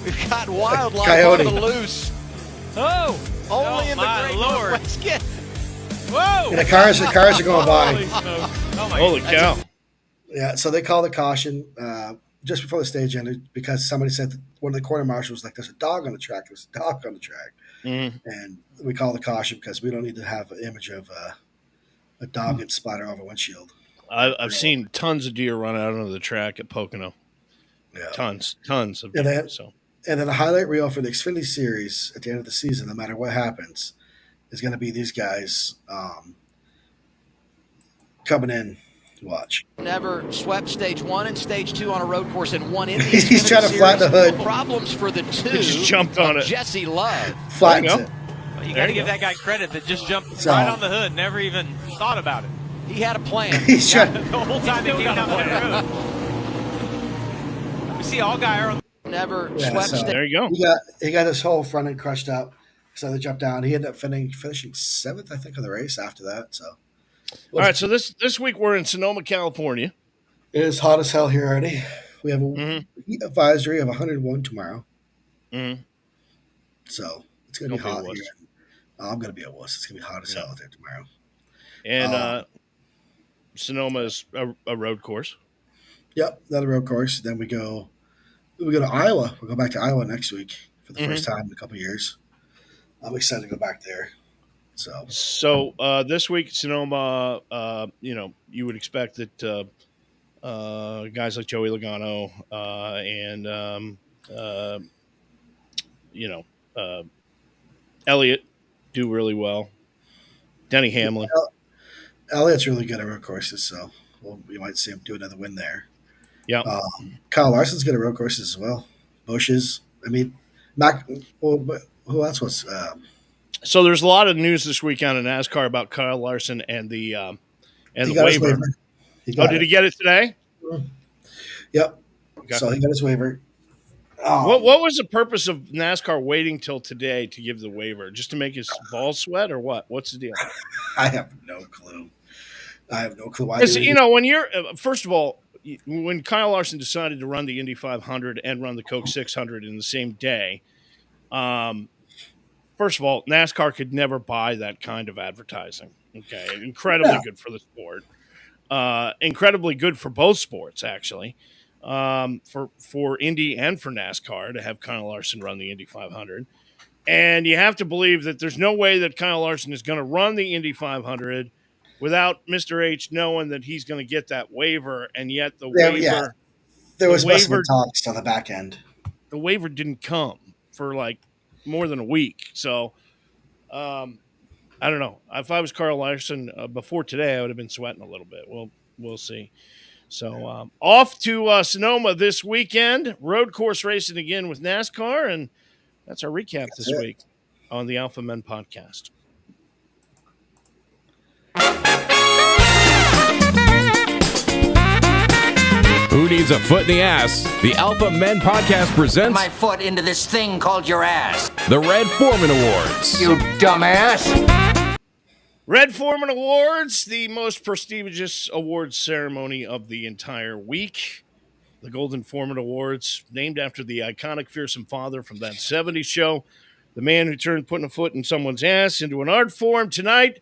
We've got wildlife Coyote. on the loose. Oh, only in the Great Northwest. Whoa! And the cars are going by. Holy cow! Yeah, so they called a caution just before the stage ended because somebody said that one of the corner marshals was like, "There's a dog on the track. There's a dog on the track." Mm-hmm. And we called the caution because we don't need to have an image of a dog getting splattered over a windshield. I've seen tons of deer run out onto the track at Pocono. Yeah. Tons of deer. And then the highlight reel for the Xfinity Series at the end of the season, no matter what happens, is going to be these guys coming in to watch. Never swept stage 1 and stage 2 on a road course and won in the He's trying to flatten the hood. Problems for the two. He just jumped on it. Jesse Love. Flattens it. Well, you got to give that guy credit that just jumped right on the hood, never even thought about it. He had a plan. He's trying. The whole time he came down the road. We see all guy on. Never swept stage. There you go. He got his whole front end crushed up. So they jumped down. He ended up finishing 7th, I think, of the race after that. So, all right. So this week we're in Sonoma, California. It is hot as hell here already. We have a heat advisory of 101 tomorrow. Mm-hmm. So it's going to be hot here. I'm going to be a wuss. It's going to be hot as hell out there tomorrow. And Sonoma is a road course. Yep, another road course. Then we go to Iowa. We'll go back to Iowa next week for the first time in a couple of years. I'm excited to go back there. So this week, Sonoma, you would expect that guys like Joey Logano and Elliott do really well. Denny Hamlin. Elliott's really good at road courses, so we might see him do another win there. Yeah. Kyle Larson's good at road courses as well. Bushes. I mean, who else was? So there's a lot of news this week on NASCAR about Kyle Larson and the waiver. Did he get it today? Yep. Okay. So he got his waiver. What was the purpose of NASCAR waiting till today to give the waiver? Just to make his balls sweat, or what? What's the deal? I have no clue. Why. Because when you're first of all, when Kyle Larson decided to run the Indy 500 and run the Coke 600 in the same day, first of all, NASCAR could never buy that kind of advertising. Okay, incredibly good for the sport, incredibly good for both sports, actually. For Indy and for NASCAR to have Kyle Larson run the Indy 500. And you have to believe that there's no way that Kyle Larson is going to run the Indy 500 without Mr. H knowing that he's going to get that waiver. And yet there was waiver talks on the back end. The waiver didn't come for like more than a week. So I don't know. If I was Kyle Larson before today, I would have been sweating a little bit. We'll see. So off to Sonoma this weekend, road course racing again with NASCAR, and that's our recap this week on the Alpha Men Podcast. Who needs a foot in the ass? The Alpha Men Podcast presents my foot into this thing called your ass. The Red Foreman Awards. You dumbass. Red Foreman Awards, the most prestigious awards ceremony of the entire week. The Golden Foreman Awards, named after the iconic fearsome father from that 70s show, the man who turned putting a foot in someone's ass into an art form. Tonight,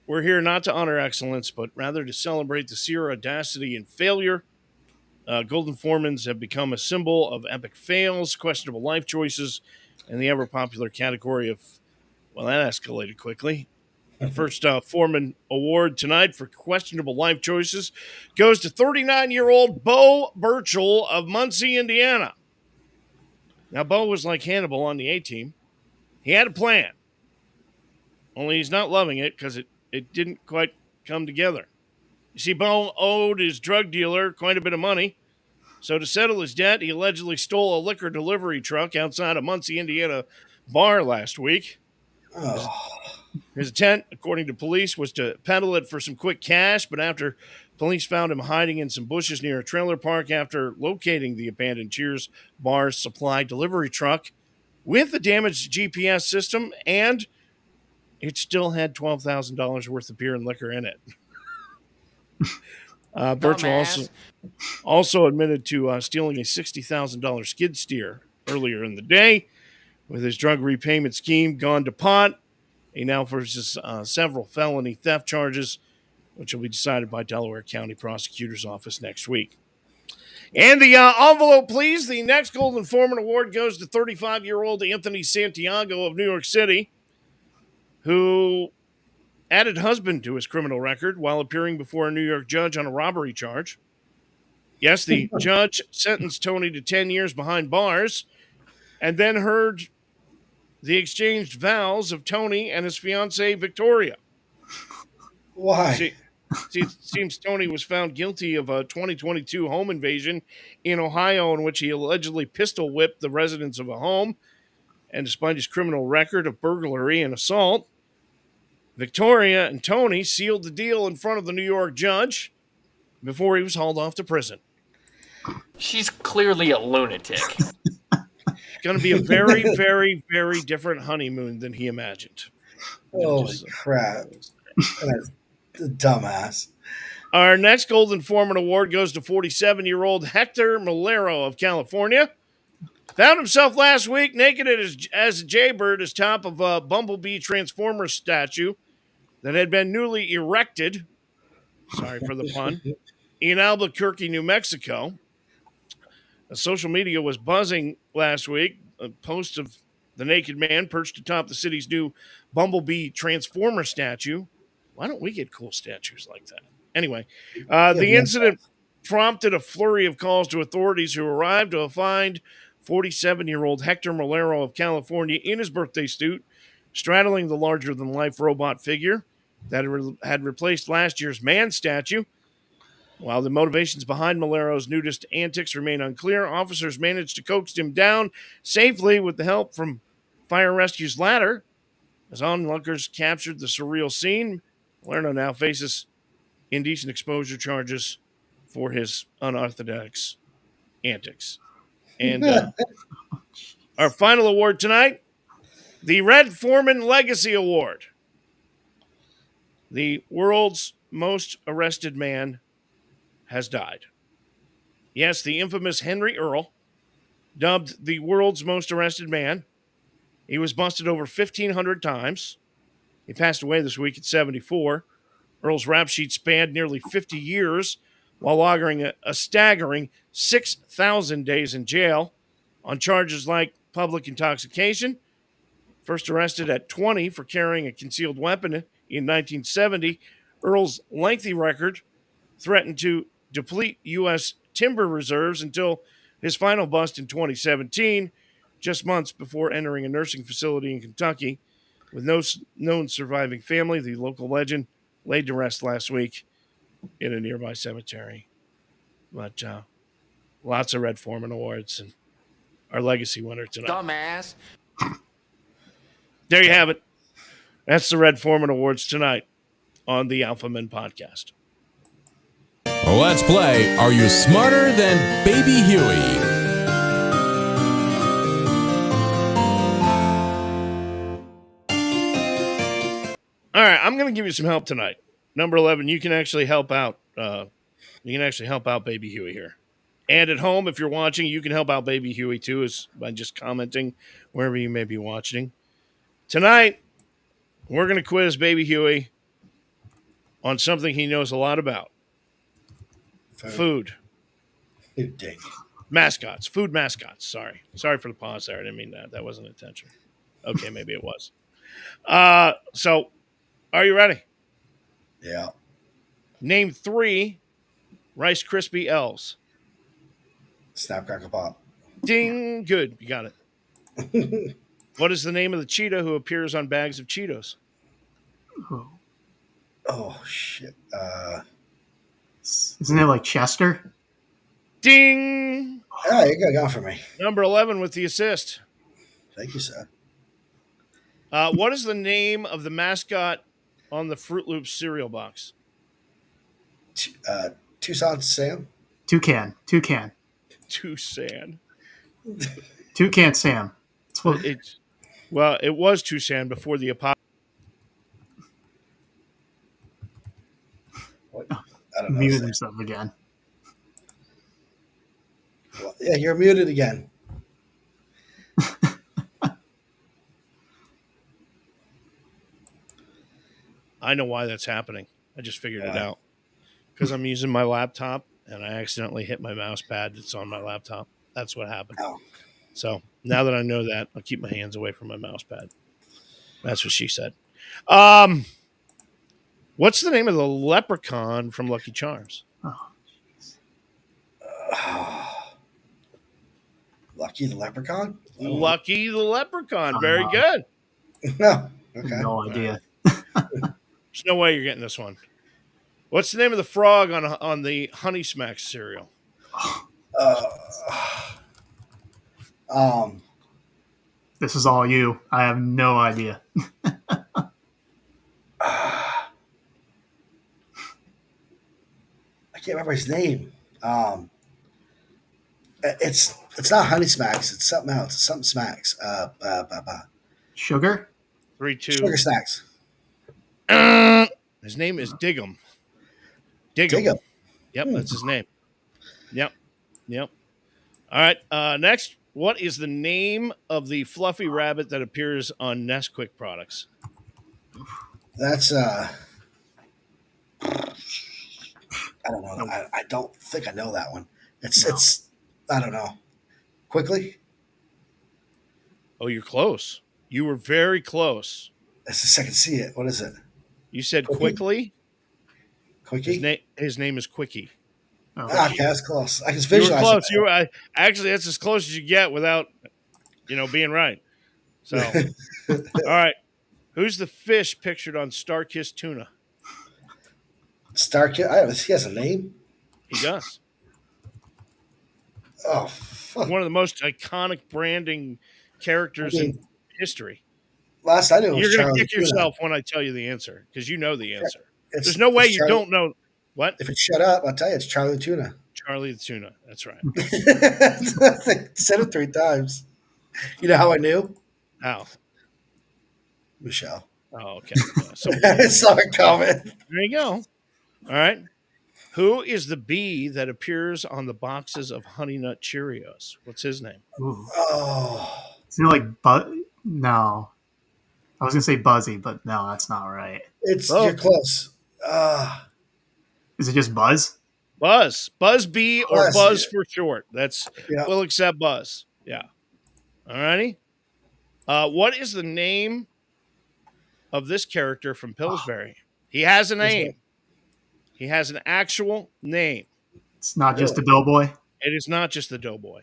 we're here not to honor excellence, but rather to celebrate the sheer audacity and failure. Golden Foremans have become a symbol of epic fails, questionable life choices, and the ever-popular category of, well, that escalated quickly. The first Foreman Award tonight for questionable life choices goes to 39-year-old Bo Burchell of Muncie, Indiana. Now, Bo was like Hannibal on the A-Team. He had a plan, only he's not loving it because it didn't quite come together. You see, Bo owed his drug dealer quite a bit of money, so to settle his debt, he allegedly stole a liquor delivery truck outside a Muncie, Indiana bar last week. His intent, according to police, was to peddle it for some quick cash, but after police found him hiding in some bushes near a trailer park after locating the abandoned Cheers Bar's supply delivery truck with the damaged GPS system, and it still had $12,000 worth of beer and liquor in it. Burchell also admitted to stealing a $60,000 skid steer earlier in the day. With his drug repayment scheme gone to pot, he now faces several felony theft charges, which will be decided by Delaware County Prosecutor's Office next week. And the envelope, please. The next Golden Foreman Award goes to 35-year-old Anthony Santiago of New York City, who added husband to his criminal record while appearing before a New York judge on a robbery charge. Yes, the judge sentenced Tony to 10 years behind bars and then heard the exchanged vows of Tony and his fiancée, Victoria. Why? It seems Tony was found guilty of a 2022 home invasion in Ohio in which he allegedly pistol whipped the residents of a home. And despite his criminal record of burglary and assault, Victoria and Tony sealed the deal in front of the New York judge before he was hauled off to prison. She's clearly a lunatic. Going to be a very, very, very different honeymoon than he imagined. Holy crap. That's a dumbass. Our next Golden Foreman Award goes to 47-year-old Hector Malero of California, Found himself last week naked as a jaybird as top of a Bumblebee Transformer statue that had been newly erected, sorry for the pun, in Albuquerque, New Mexico. Social media was buzzing last week. A post of the naked man perched atop the city's new Bumblebee Transformer statue. Why don't we get cool statues like that? Anyway, the incident prompted a flurry of calls to authorities who arrived to find 47-year-old Hector Molero of California in his birthday suit, straddling the larger-than-life robot figure that had replaced last year's man statue. While the motivations behind Molero's nudist antics remain unclear, officers managed to coax him down safely with the help from Fire Rescue's ladder. As onlookers captured the surreal scene, Molero now faces indecent exposure charges for his unorthodox antics. And our final award tonight, the Red Foreman Legacy Award. The world's most arrested man has died. Yes, the infamous Henry Earl, dubbed the world's most arrested man. He was busted over 1,500 times. He passed away this week at 74. Earl's rap sheet spanned nearly 50 years while logging a staggering 6,000 days in jail on charges like public intoxication. First arrested at 20 for carrying a concealed weapon in 1970, Earl's lengthy record threatened to deplete U.S. timber reserves until his final bust in 2017, just months before entering a nursing facility in Kentucky. With no known surviving family, the local legend laid to rest last week in a nearby cemetery. But lots of Red Foreman Awards and our legacy winner tonight. Dumbass. There you have it. That's the Red Foreman Awards tonight on the Alpha Men Podcast. Let's play Are You Smarter Than Baby Huey? All right, I'm going to give you some help tonight. Number 11, you can actually help out. You can actually help out Baby Huey here. And at home, if you're watching, you can help out Baby Huey too, is by just commenting wherever you may be watching. Tonight, we're going to quiz Baby Huey on something he knows a lot about. Food. Mascots. Food mascots. Sorry for the pause there. I didn't mean that. That wasn't intentional. Okay, maybe it was. So, are you ready? Yeah. Name 3 Rice Krispie L's. Snap, crackle, pop. Ding. Good. You got it. What is the name of the cheetah who appears on bags of Cheetos? Oh, shit. Isn't it like Chester? Ding. Yeah, you got it for me. Number 11 with the assist. Thank you, sir. What is the name of the mascot on the Fruit Loops cereal box? Tucson Sam? Toucan. Toucan Sam. Well, it was Tucson before the apocalypse. I don't know. Muted himself again. Well, yeah, you're muted again. I know why that's happening. I just figured it out. Because I'm using my laptop and I accidentally hit my mouse pad that's on my laptop. That's what happened. Oh. So now that I know that, I'll keep my hands away from my mouse pad. That's what she said. What's the name of the leprechaun from Lucky Charms? Lucky the Leprechaun? Lucky the Leprechaun. Very good. No. Okay. No idea. There's no way you're getting this one. What's the name of the frog on the Honey Smacks cereal? This is all you. I have no idea. I can't remember his name. It's not Honey Smacks. It's something else. It's something Smacks. Sugar? 3, 2. Sugar Snacks. His name is Diggum. Diggum. Yep, that's his name. Yep. All right. Next, What is the name of the fluffy rabbit that appears on Nesquik products? That's I don't know. I don't think I know that one. It's I don't know. Quickly? Oh, you're close. You were very close. That's the second see it. What is it? You said Quickie? quickly. Quickie? His name is Quickie. Okay, that's close. I can You were visualize close. it. You were actually that's as close as you get without, being right. So, all right. Who's the fish pictured on Star-Kissed tuna? Starkid. He has a name. He does. Oh, fuck. One of the most iconic branding characters in history. Last I knew, You're going to kick Tuna. yourself when I tell you the answer because you know the answer. There's no way you don't know. What? If it's shut up, I'll tell you, it's Charlie the Tuna. Charlie the Tuna. That's right. Said it 3 times. You know how I knew? How? Michelle. Oh, okay. Yeah, so Saw it coming. there you go. All right. Who is the bee that appears on the boxes of Honey Nut Cheerios? What's his name? Ooh. Oh. Isn't it like No. I was going to say Buzzy, but no, that's not right. You're close. Is it just Buzz? Buzz. Buzz Bee or Buzz, Buzz yeah. for short. Yeah. We'll accept Buzz. Yeah. All righty. What is the name of this character from Pillsbury? He has a name. He has an actual name. It's not just a Doughboy? It is not just the Doughboy.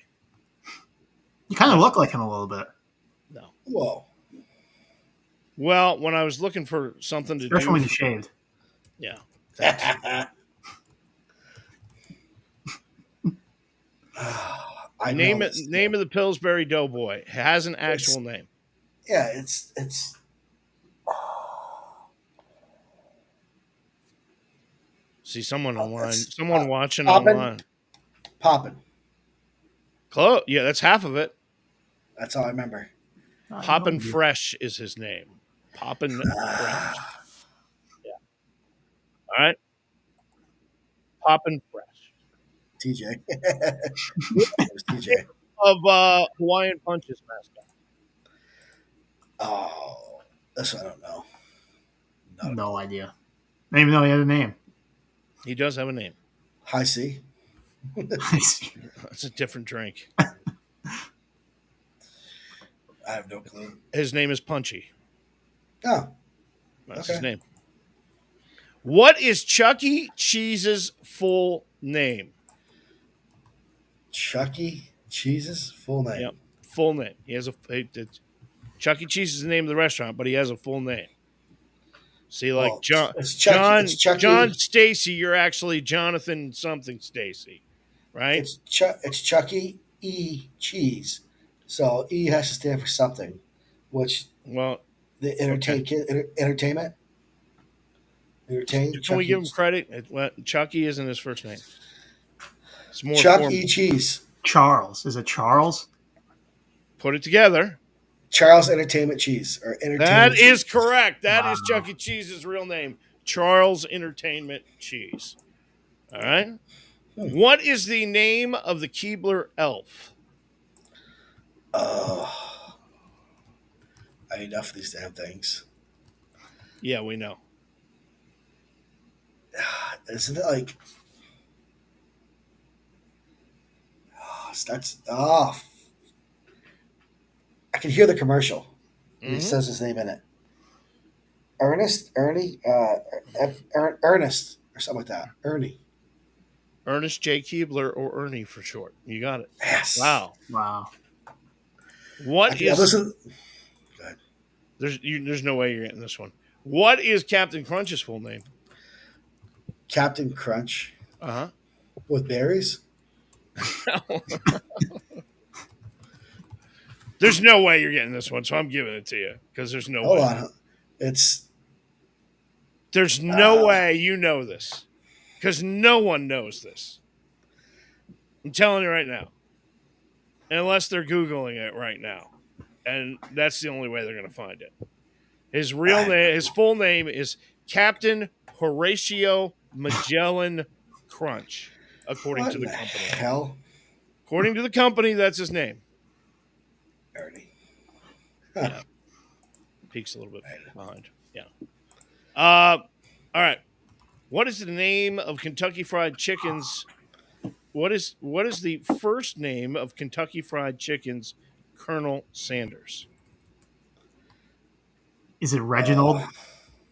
You kind of look like him a little bit. No. Whoa. Well, when I was looking for something to Especially do. when you shaved. Yeah. Name of the Pillsbury Doughboy. It has an actual name. Yeah, it's See someone online. Someone watching Poppin'? online. Poppin'. Close. Yeah, that's half of it. That's all I remember. Poppin' Fresh is his name. Poppin' Fresh. Yeah. All right. Poppin' Fresh. TJ. It was TJ. Of Hawaiian Punch's mascot. Oh, this I don't know. No idea. I didn't even know he had a name. He does have a name. High C. That's a different drink. I have no clue. His name is Punchy. Oh. That's his name. What is Chuck E. Cheese's full name? Chuck E. Cheese's full name. Yep. Full name. He has Chuck E. Cheese is the name of the restaurant, but he has a full name. See, like John Stacy, you're actually Jonathan something Stacy, right? It's Chuck E. Cheese. So E has to stand for something, which the entertainment. Can we give him credit? Chucky isn't his first name. It's more Chuck formal. E. Cheese. Charles. Is it Charles? Put it together. Charles Entertainment Cheese. Or Entertainment That Cheese. is correct. That is Chuck E. Cheese's real name. Charles Entertainment Cheese. All right. What is the name of the Keebler elf? Oh. I need enough of these damn things. Yeah, we know. Isn't it like... I can hear the commercial. Mm-hmm. He says his name in it. Ernest or something like that. Ernest J. Keebler or Ernie for short. You got it. Yes. Wow. What is? Listen. Go ahead. There's no way you're getting this one. What is Captain Crunch's full name? Captain Crunch. Uh-huh. With berries? There's no way you're getting this one, so I'm giving it to you because there's no way. Hold on. There's no way you know this because no one knows this. I'm telling you right now. Unless they're Googling it right now. And that's the only way they're going to find it. His full name is Captain Horatio Magellan Crunch, according to the company. Hell? According to the company, that's his name. Ernie. Yeah. Peak's a little bit behind. Yeah. All right. What is the name of Kentucky Fried Chicken's? What is the first name of Kentucky Fried Chicken's Colonel Sanders? Is it Reginald?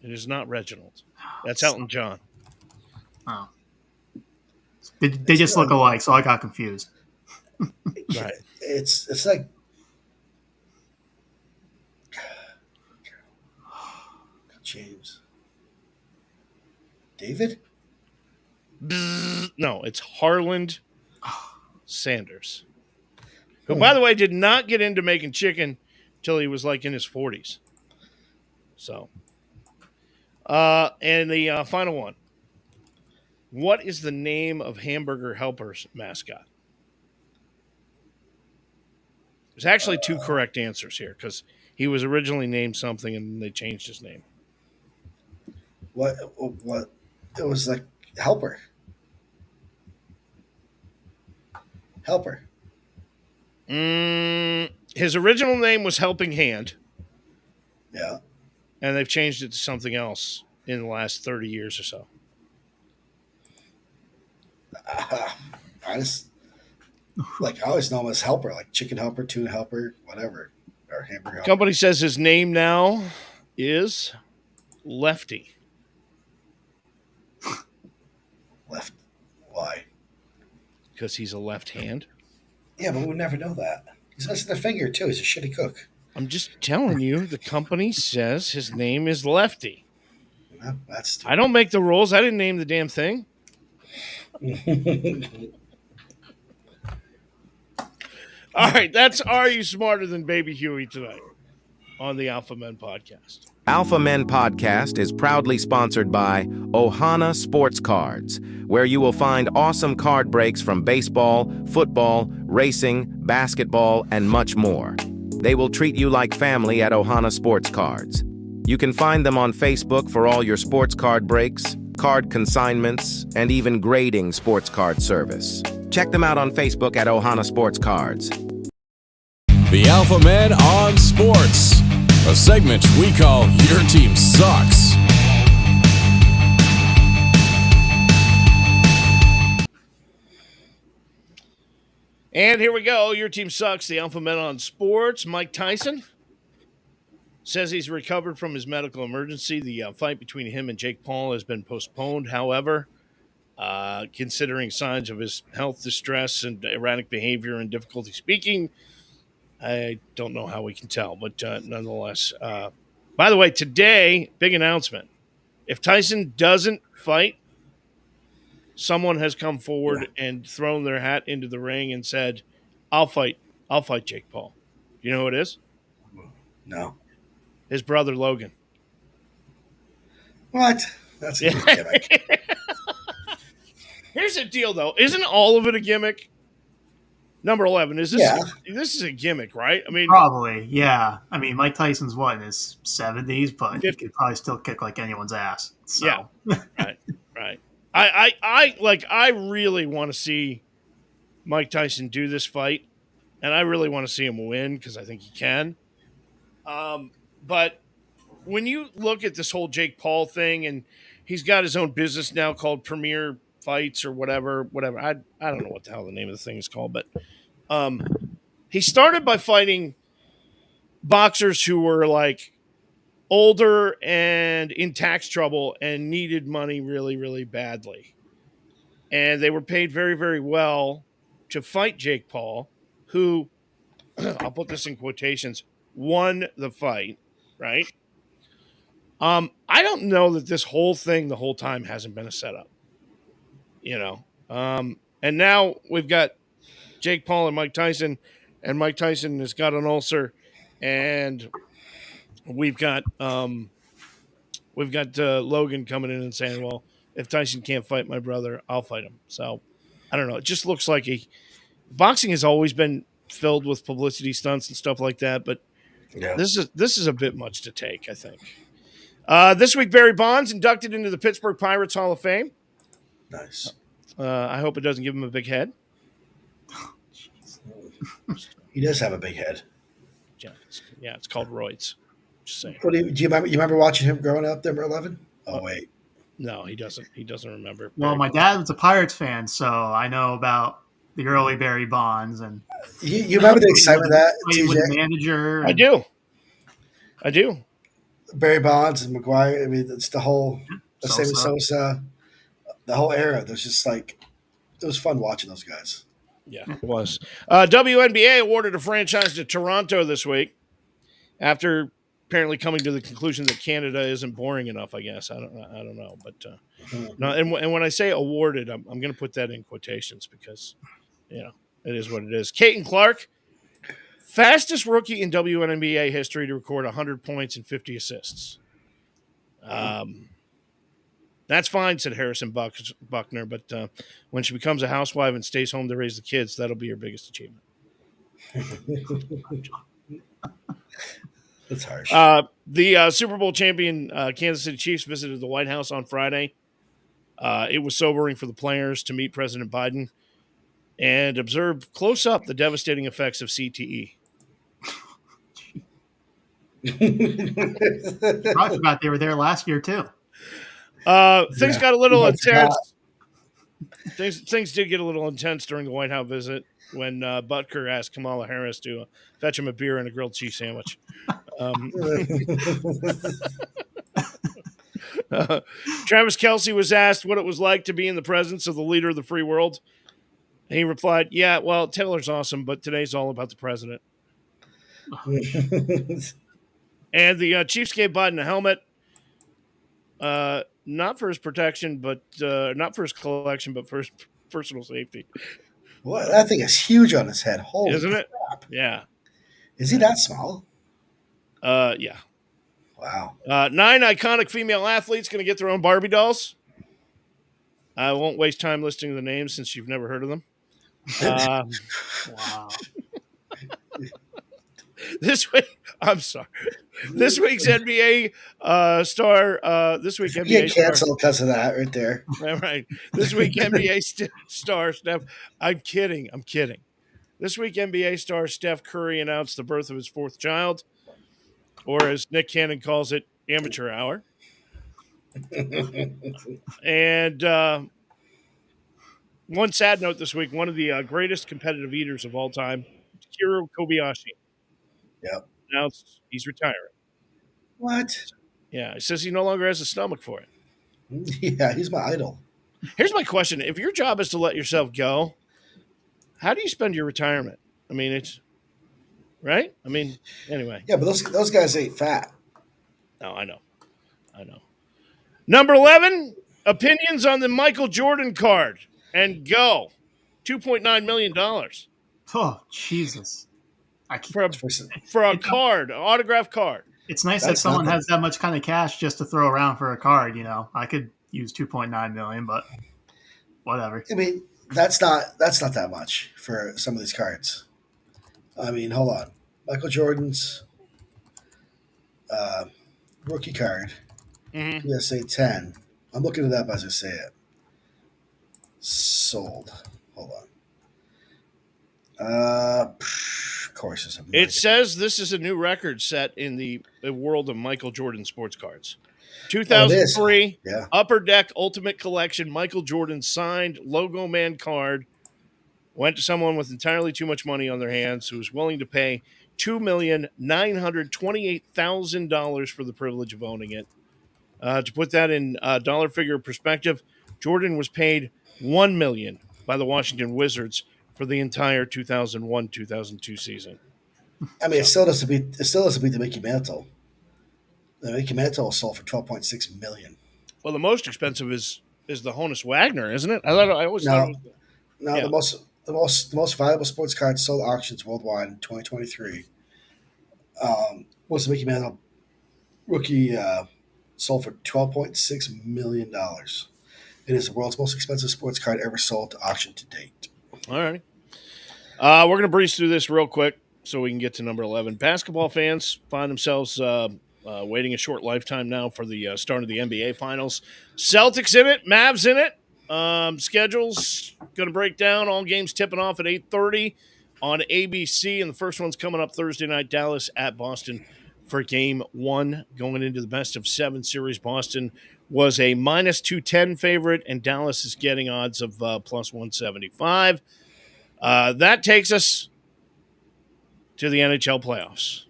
It is not Reginald. That's Elton John. Oh. They just look alike, so I got confused. Right. It's like James. David? No, it's Harland Sanders. Who, by the way, did not get into making chicken till he was like in his 40s. So, and the final one. What is the name of Hamburger Helper's mascot? There's actually two correct answers here because he was originally named something and they changed his name. What? It was like Helper. His original name was Helping Hand. Yeah. And they've changed it to something else in the last 30 years or so. I always know him as Helper, like Chicken Helper, Tuna Helper, whatever, or Hamburger Helper. Company says his name now is Lefty. Left. Why? Because he's a left hand. Yeah, but we would never know that. He's missing a finger, too. He's a shitty cook. I'm just telling you, the company says his name is Lefty. No, that's stupid. I don't make the rules. I didn't name the damn thing. All right, that's Are You Smarter Than Baby Huey tonight on the Alpha Men Podcast. Alpha Men Podcast is proudly sponsored by Ohana Sports Cards, where you will find awesome card breaks from baseball, football, racing, basketball, and much more. They will treat you like family at Ohana Sports Cards. You can find them on Facebook for all your sports card breaks, card consignments, and even grading sports card service. Check them out on Facebook at Ohana Sports Cards. The Alpha Men on Sports, a segment we call Your Team Sucks. And here we go. Your team sucks. The Alpha Men on Sports. Mike Tyson says he's recovered from his medical emergency. The fight between him and Jake Paul has been postponed. However, considering signs of his health distress and erratic behavior and difficulty speaking, I don't know how we can tell. But nonetheless, by the way, today, big announcement. If Tyson doesn't fight, someone has come forward and thrown their hat into the ring and said, I'll fight Jake Paul. You know who it is? No. His brother, Logan. What? That's a good gimmick. Here's the deal, though. Isn't all of it a gimmick? Number 11. This is a gimmick, right? I mean, probably, yeah. I mean, Mike Tyson's in his 70s, but he could probably still kick like anyone's ass. So. Yeah. Right. I really want to see Mike Tyson do this fight, and I really want to see him win because I think he can. But when you look at this whole Jake Paul thing, and he's got his own business now called Premier Fights or whatever. I don't know what the hell the name of the thing is called, but he started by fighting boxers who were like older and in tax trouble and needed money really, really badly. And they were paid very, very well to fight Jake Paul, who, I'll put this in quotations, won the fight, right? I don't know that this whole thing the whole time hasn't been a setup, and now we've got Jake Paul and Mike Tyson has got an ulcer, and we've got Logan coming in and saying, well, if Tyson can't fight my brother, I'll fight him. So I don't know. It just looks like boxing has always been filled with publicity stunts and stuff like that, but this is a bit much to take, I think. This week, Barry Bonds inducted into the Pittsburgh Pirates Hall of Fame. Nice. I hope it doesn't give him a big head. He does have a big head. Yeah, it's called roids. Just saying. What do you remember? You remember watching him growing up, number 11? Oh wait, no, he doesn't. He doesn't remember. Well, my dad was a Pirates fan, so I know about the early Barry Bonds and you remember the excitement of that playing with the TJ? manager. I do. Barry Bonds and McGuire. I mean, it's the same as Sosa, the whole era. There's just like it was fun watching those guys. Yeah, it was. WNBA awarded a franchise to Toronto this week after apparently coming to the conclusion that Canada isn't boring enough. I guess I don't know, but no. And when I say awarded, I'm going to put that in quotations because it is what it is. Caton Clark, fastest rookie in WNBA history to record 100 points and 50 assists. That's fine, said Harrison Buckner, but when she becomes a housewife and stays home to raise the kids, that'll be her biggest achievement. That's harsh. The Super Bowl champion Kansas City Chiefs visited the White House on Friday. It was sobering for the players to meet President Biden and observe close up the devastating effects of CTE. I forgot they were there last year too. Things got a little intense. Things did get a little intense during the White House visit when Butker asked Kamala Harris to fetch him a beer and a grilled cheese sandwich. Travis Kelce was asked what it was like to be in the presence of the leader of the free world. And he replied, "Yeah, well, Taylor's awesome, but today's all about the president." And the Chiefs gave Biden a helmet. Not for his protection, but not for his collection, but for his personal safety. What? That thing is huge on his head. Holy Isn't it? crap. Yeah. Is he that small? Yeah. Wow. 9 iconic female athletes going to get their own Barbie dolls. I won't waste time listing the names since you've never heard of them. Wow. This week, I'm sorry. This week's NBA star. This week NBA get canceled because of that right there. Right. This week NBA star Steph. I'm kidding. This week NBA star Steph Curry announced the birth of his fourth child, or as Nick Cannon calls it, amateur hour. And one sad note this week: one of the greatest competitive eaters of all time, Hiro Kobayashi. Yep. Announced he's retiring. What? Yeah, he says he no longer has a stomach for it. Yeah, he's my idol. Here's my question: if your job is to let yourself go, how do you spend your retirement? I mean, it's right. I mean, anyway. Yeah, but those guys ain't fat. No, I know. Number 11, opinions on the Michael Jordan card and go, $2.9 million. Oh, Jesus. For a card, an autographed card. It's nice that someone has that much kind of cash just to throw around for a card. I could use 2.9 million, but whatever. I mean, that's not that much for some of these cards. I mean, hold on. Michael Jordan's rookie card, PSA 10. I'm looking it up as I say it. Sold. Hold on. Of course, it says this is a new record set in the world of Michael Jordan sports cards. 2003 Upper Deck Ultimate Collection Michael Jordan signed Logo Man card went to someone with entirely too much money on their hands who was willing to pay $2,928,000 for the privilege of owning it. To put that in dollar figure perspective, Jordan was paid $1 million by the Washington Wizards for the entire 2001-2002 season. I mean, it still doesn't beat the Mickey Mantle. The Mickey Mantle was sold for $12.6 million. Well, the most expensive is the Honus Wagner, isn't it? I always thought it was the most valuable sports card sold at auctions worldwide in 2023 was the Mickey Mantle rookie sold for $12.6 million. It is the world's most expensive sports card ever sold to auction to date. All right. We're going to breeze through this real quick so we can get to number 11. Basketball fans find themselves waiting a short lifetime now for the start of the NBA Finals. Celtics in it, Mavs in it. Schedule's going to break down. All games tipping off at 8:30. on ABC, and the first one's coming up Thursday night, Dallas at Boston for game 1 going into the best of 7 series. Boston was a minus 210 favorite, and Dallas is getting odds of plus 175. That takes us to the NHL playoffs.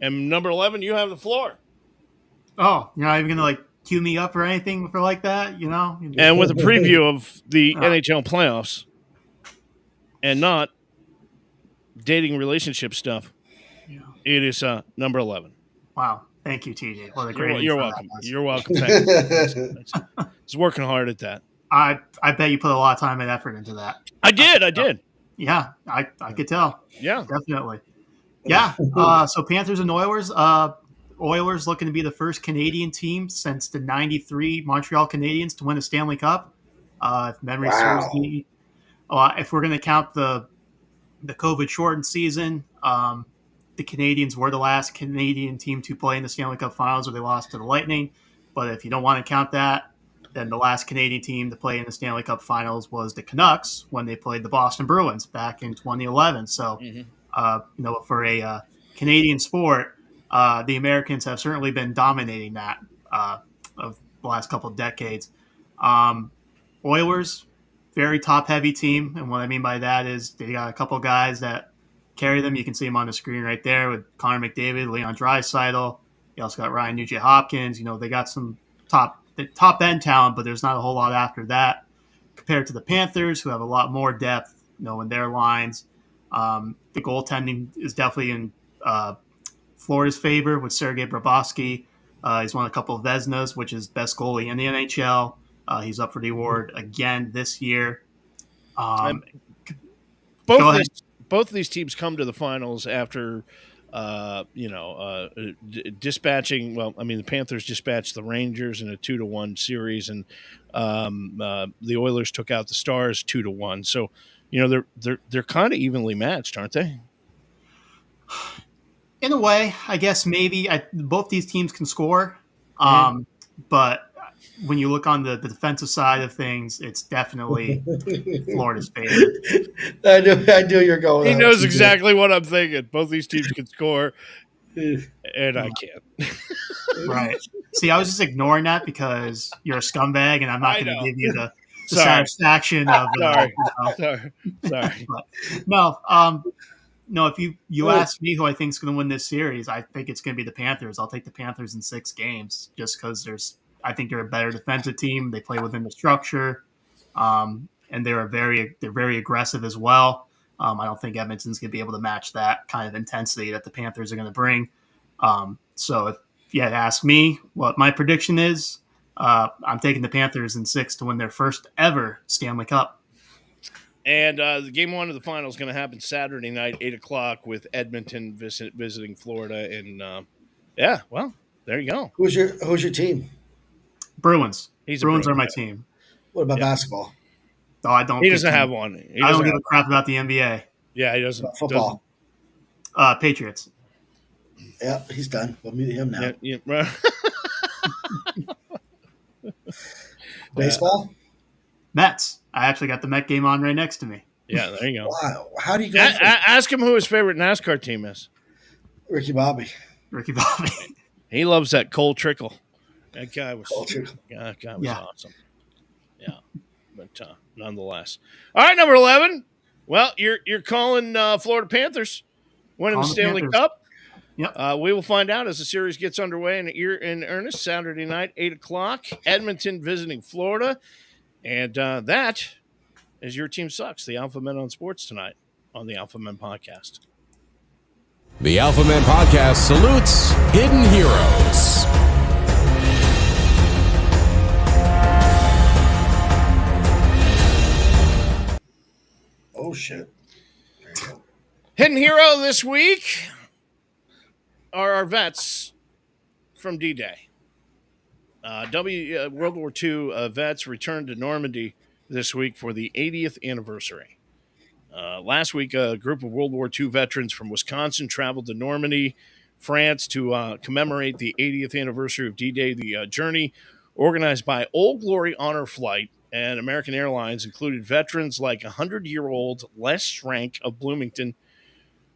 And number 11, you have the floor. Oh, you're not even going to cue me up or anything for like that, you know? And with a preview of the NHL playoffs and not dating relationship stuff, it is number 11. Wow. Thank you, TJ. What a great You're welcome. You're welcome. Thanks. I was working hard at that. I bet you put a lot of time and effort into that. I did. Yeah, I could tell. Yeah. Definitely. Yeah. So Panthers and Oilers. Oilers looking to be the first Canadian team since the 93 Montreal Canadiens to win a Stanley Cup. If memory serves me. If we're going to count the COVID-shortened season, the Canadiens were the last Canadian team to play in the Stanley Cup Finals where they lost to the Lightning. But if you don't want to count that, then the last Canadian team to play in the Stanley Cup Finals was the Canucks when they played the Boston Bruins back in 2011. So, for a Canadian sport, the Americans have certainly been dominating that of the last couple of decades. Oilers, very top-heavy team, and what I mean by that is they got a couple guys that carry them. You can see them on the screen right there with Connor McDavid, Leon Draisaitl. You also got Ryan Nugent-Hopkins. They got some top-end talent, but there's not a whole lot after that compared to the Panthers, who have a lot more depth, in their lines. The goaltending is definitely in Florida's favor with Sergei Bobrovsky. He's won a couple of Vezinas, which is best goalie in the NHL. He's up for the award again this year. Both of these teams come to the finals after, dispatching. Well, I mean, the Panthers dispatched the Rangers in a 2-1 series, and the Oilers took out the Stars 2-1. So, they're kind of evenly matched, aren't they? In a way, I guess maybe both these teams can score, but when you look on the defensive side of things, it's definitely Florida's favorite. I knew you're going. He knows exactly what I'm thinking. Both these teams can score, and I can't. Right. See, I was just ignoring that because you're a scumbag, and I'm not going to give you the satisfaction of. Sorry. But, no, if you ask me who I think is going to win this series, I think it's going to be the Panthers. I'll take the Panthers in 6 games just because I think they're a better defensive team. They play within the structure, and they're very aggressive as well. I don't think Edmonton's going to be able to match that kind of intensity that the Panthers are going to bring. So if you had to ask me what my prediction is, I'm taking the Panthers in 6 to win their first ever Stanley Cup. And the game 1 of the final is going to happen Saturday night, 8:00, with Edmonton visiting Florida. And there you go. Who's your team? Bruins. Bruins are my team. What about basketball? Oh, I don't. He doesn't have one. I don't give a crap about the NBA. Yeah, he doesn't. Football. Patriots. Yeah, he's done. We'll meet him now. Yeah. Baseball. Mets. I actually got the Met game on right next to me. Yeah, there you go. Wow. How do you go? Ask him who his favorite NASCAR team is. Ricky Bobby. He loves that Cole Trickle. That guy was awesome. Yeah, but nonetheless. All right, number 11. Well, you're calling Florida Panthers winning the Stanley Cup. Yep. We will find out as the series gets underway in earnest Saturday night, 8:00. Edmonton visiting Florida. And that is Your Team Sucks, the Alpha Men on Sports tonight on the Alpha Men Podcast. The Alpha Men Podcast salutes Hidden Heroes. Oh, shit. Hidden hero this week are our vets from D-Day. World War II vets returned to Normandy this week for the 80th anniversary. Last week, a group of World War II veterans from Wisconsin traveled to Normandy, France, to commemorate the 80th anniversary of D-Day. The journey, organized by Old Glory Honor Flight, and American Airlines included veterans like 100-year-old Les Schrank of Bloomington,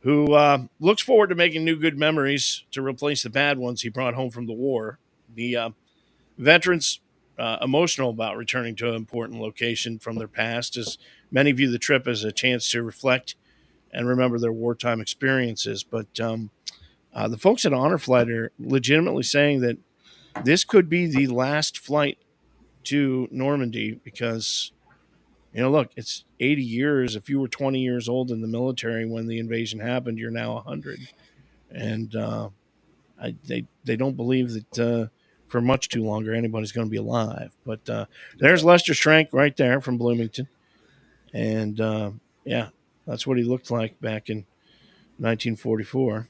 who looks forward to making new good memories to replace the bad ones he brought home from the war. The veterans emotional about returning to an important location from their past, as many view the trip as a chance to reflect and remember their wartime experiences. But the folks at Honor Flight are legitimately saying that this could be the last flight to Normandy because, look, it's 80 years. If you were 20 years old in the military when the invasion happened, you're now 100. And they don't believe that for much too longer anybody's going to be alive. But there's Lester Schrank right there from Bloomington. And, that's what he looked like back in 1944.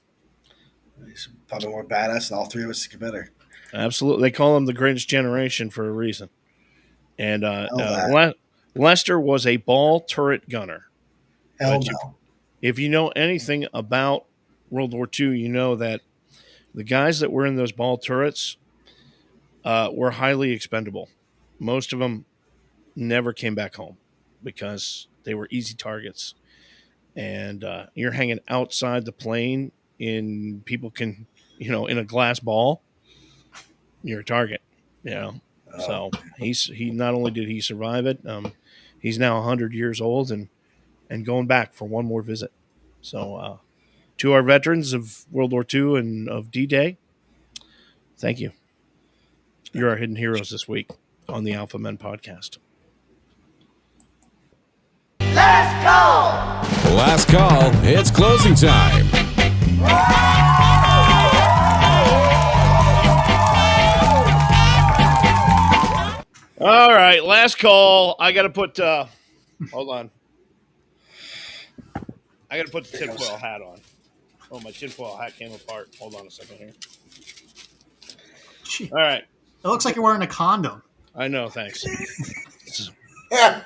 He's probably more badass than all three of us together. Absolutely. They call him the greatest generation for a reason. And Lester was a ball turret gunner. Hell no. If you know anything about World War II, you know that the guys that were in those ball turrets were highly expendable. Most of them never came back home because they were easy targets. And you're hanging outside the plane and people can, in a glass ball, you're a target, So he not only did he survive it, he's now 100 years old and going back for one more visit. So to our veterans of World War II and of D-Day, thank you. You're our hidden heroes this week on the Alpha Men podcast. Last call. It's closing time. All right, last call. I got to put hold on. I got to put the tinfoil hat on. Oh, my tinfoil hat came apart. Hold on a second here. All right. It looks like you're wearing a condom. I know, thanks. I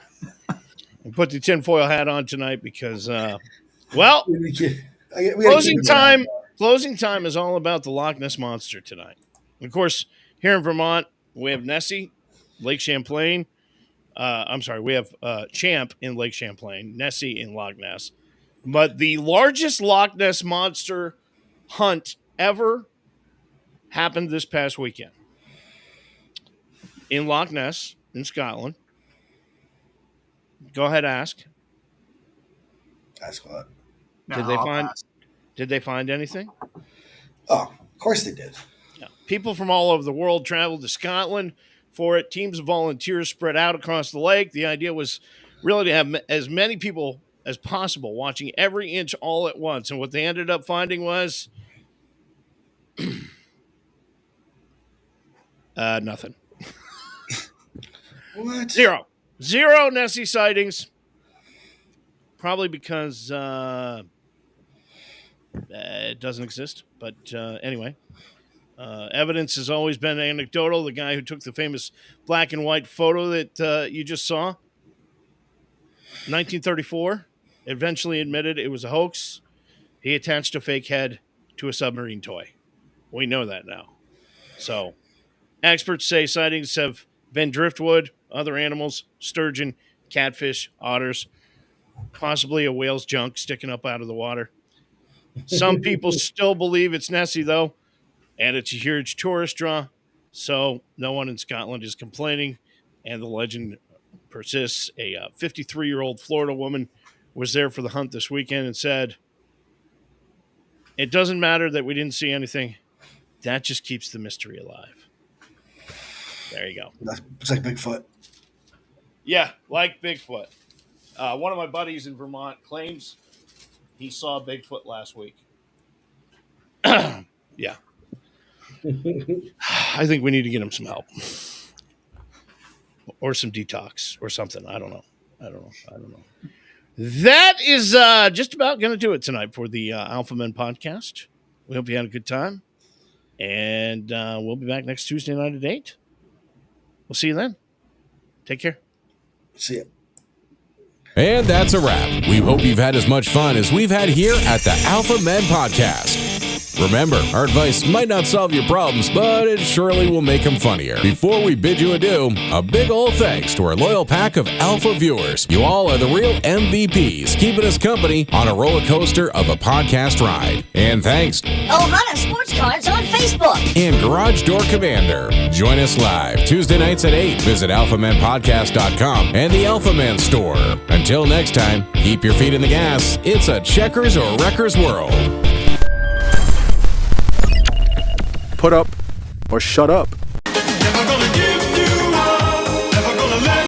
put the tinfoil hat on tonight because, closing time is all about the Loch Ness Monster tonight. And of course, here in Vermont, we have Nessie, Lake Champlain. We have Champ in Lake Champlain, Nessie in Loch Ness. But the largest Loch Ness Monster hunt ever happened this past weekend in Loch Ness in Scotland. Go ahead, ask. Ask what? Did they find anything? Oh, of course they did. Yeah. People from all over the world traveled to Scotland for it. Teams of volunteers spread out across the lake. The idea was really to have as many people as possible watching every inch all at once. And what they ended up finding was nothing. What? Zero Nessie sightings. Probably because it doesn't exist. But anyway, evidence has always been anecdotal. The guy who took the famous black and white photo that you just saw, 1934, eventually admitted it was a hoax. He attached a fake head to a submarine toy. We know that now. So experts say sightings have been driftwood, other animals, sturgeon, catfish, otters, possibly a whale's junk sticking up out of the water. Some people still believe it's Nessie, though, and it's a huge tourist draw, so no one in Scotland is complaining, and the legend persists. A 53-year-old Florida woman was there for the hunt this weekend and said, "It doesn't matter that we didn't see anything. That just keeps the mystery alive." There you go. It's like Bigfoot. Yeah, like Bigfoot. One of my buddies in Vermont claims he saw Bigfoot last week. Yeah. I think we need to get him some help. Or some detox or something. I don't know. That is just about going to do it tonight for the Alpha Men podcast. We hope you had a good time. And we'll be back next Tuesday night at 8. We'll see you then. Take care. See ya. And that's a wrap. We hope you've had as much fun as we've had here at the Alpha Men Podcast. Remember, our advice might not solve your problems, but it surely will make them funnier. Before we bid you adieu, a big ol' thanks to our loyal pack of Alpha viewers. You all are the real MVPs, keeping us company on a roller coaster of a podcast ride. And thanks Ohana Sports Cards on Facebook and Garage Door Commander. Join us live Tuesday nights at 8. Visit alphamenpodcast.com and the Alpha Man store. Until next time, keep your feet in the gas. It's a checkers or wreckers world. Put up or shut up.